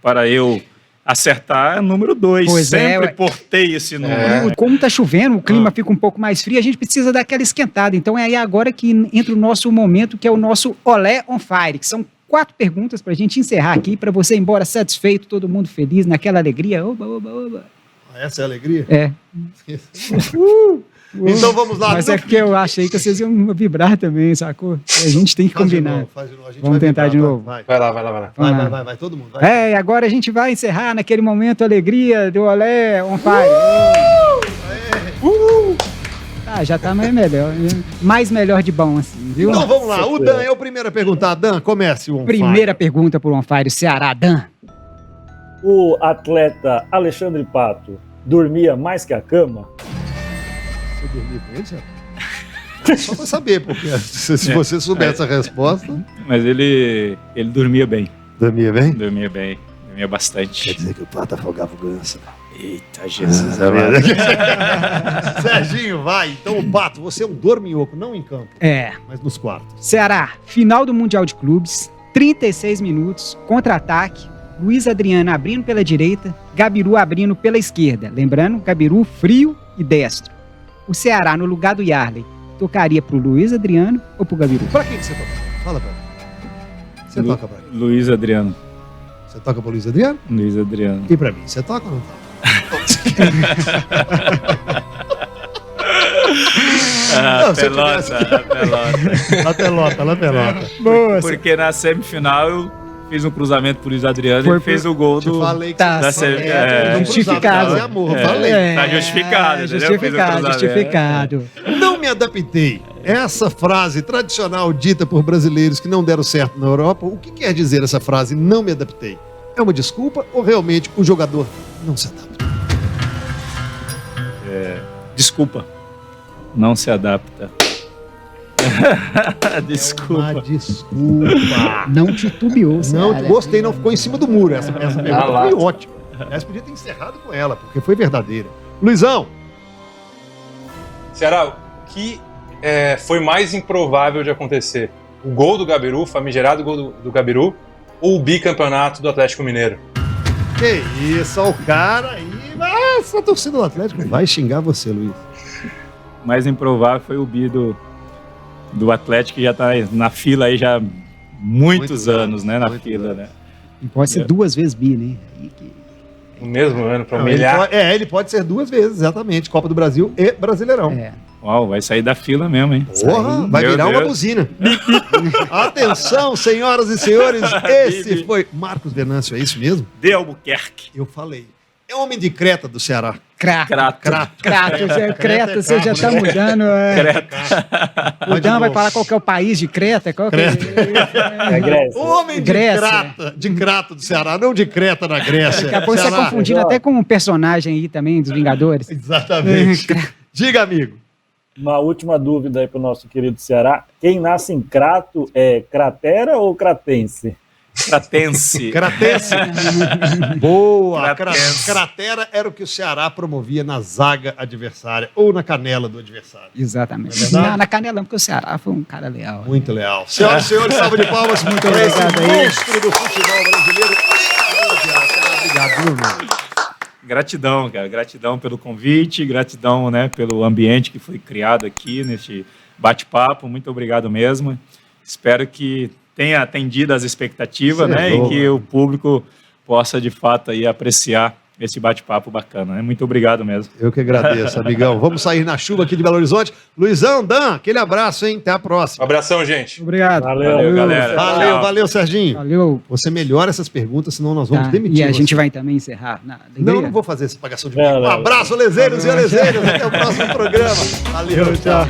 para eu acertar, número 2. Pois é, Sempre ué. portei esse número. Como tá chovendo, o clima fica um pouco mais frio, a gente precisa dar aquela esquentada. Então é aí agora que entra o nosso momento, que é o nosso Olé on Fire, que são 4 perguntas pra gente encerrar aqui, pra você ir embora satisfeito, todo mundo feliz, naquela alegria. Oba, oba, oba. Essa é a alegria? É. Então vamos lá. Mas é porque eu achei que vocês iam vibrar também, sacou? A gente tem que Faz de combinar. novo, faz de novo. A gente Vamos vai tentar vibrar, de novo. Vai, Vai lá. Vamos lá. vai, todo mundo. Vai. E agora a gente vai encerrar naquele momento alegria do Olé on Fire. Já tá mais melhor. Mais melhor de bom, assim, viu? Então vamos lá. O Dan é o primeiro a perguntar. Dan, comece o on Primeira pergunta por On Fire, Ceará, Dan. O atleta Alexandre Pato dormia mais que a cama? Você dormia com ele, Ceará? Só pra saber, porque se você soubesse a resposta... Mas ele dormia bem. Dormia bem? Dormia bem. Dormia bastante. Quer dizer que o Pato afogava o ganso. Eita, Jesus. Serginho, vai. Então, o Pato, você é um dorminhoco, não em campo, mas nos quartos. Ceará, final do Mundial de Clubes, 36 minutos, contra-ataque, Luiz Adriano abrindo pela direita, Gabiru abrindo pela esquerda. Lembrando, Gabiru frio e destro. O Ceará, no lugar do Yarley, tocaria pro Luiz Adriano ou pro Gabiru? Pra quem que você toca? Fala pra mim. Você toca pra quem? Luiz Adriano. Você toca pro Luiz Adriano? Luiz Adriano. E pra mim, você toca ou não toca? Não, se eu tivesse- pelota. La pelota. Boa, Porque na semifinal eu fiz um cruzamento pro Luiz Adriano e ele fez o gol Te do... falei que Tá você certo. Justificado. Amor, É. falei. Tá justificado, entendeu? Fez o cruzamento. Justificado. Não me adaptei. Essa frase tradicional dita por brasileiros que não deram certo na Europa, o que quer dizer essa frase, não me adaptei? É uma desculpa ou realmente o jogador não se adapta? Desculpa. Não se adapta. Desculpa. Uma desculpa. Não titubeou, Não, Ceará. gostei, não ficou em cima do muro. Essa pergunta lá. foi ótima. Essa podia ter encerrado com ela, porque foi verdadeira. Luizão, Ceará, o que foi mais improvável de acontecer? O gol do Gabiru, o famigerado gol do Gabiru, ou o bicampeonato do Atlético Mineiro? que isso, ó, o cara aí. Nossa, a torcida do Atlético vai xingar você, Luiz. Mais improvável foi o bi do Atlético, que já tá na fila aí já há muitos anos, né? Na muitos fila, anos. né? Pode ser 2 vezes bi, né? No mesmo ano, para Não, ele humilhar. pode, ele pode ser 2 vezes, exatamente. Copa do Brasil e Brasileirão. Uau, vai sair da fila mesmo, hein? Porra, vai Meu virar uma Deus. buzina. Atenção, senhoras e senhores, esse foi Marcos Venâncio, é isso mesmo? De Albuquerque. Eu falei. É homem de Creta do Ceará. Crato. Crato. Creta, você já tá mudando. O Dan vai falar qual que é o país de Creta? Qual que é? É Grécia. Homem de Grécia. de Crato do Ceará, não de Creta na Grécia. Daqui a pouco você Ceará. tá confundindo até com um personagem aí também dos Vingadores. Exatamente. Diga, amigo. Uma última dúvida aí pro nosso querido Ceará. Quem nasce em Crato é cratera ou cratense? Cratense. Cratense. Boa. Cratense. Cratera era o que o Ceará promovia na zaga adversária ou na canela do adversário. Exatamente. É verdade? Na canelão, porque o Ceará foi um cara leal. Muito leal. Senhoras e senhores, salva de palmas. Muito obrigado aí. Monstro do futebol brasileiro. Obrigado, viu, meu? Gratidão, cara. Gratidão pelo convite, gratidão, né, pelo ambiente que foi criado aqui neste bate-papo. Muito obrigado mesmo. Espero que tenha atendido as expectativas, Cê é né, louco. e que o público possa, de fato, aí, apreciar esse bate-papo bacana, né? Muito obrigado mesmo. Eu que agradeço, amigão. Vamos sair na chuva aqui de Belo Horizonte. Luizão, Dan, aquele abraço, hein? Até a próxima. Abração, gente. Obrigado. Valeu, galera. Valeu, Tchau. valeu, Serginho. Valeu. Você melhora essas perguntas, senão nós vamos Tá. demitir E a você. gente vai também encerrar na alegria? Não vou fazer essa pagação de Não, bico. Um não. abraço, lezeiros e lezeiras. Até o próximo programa. Valeu, tchau.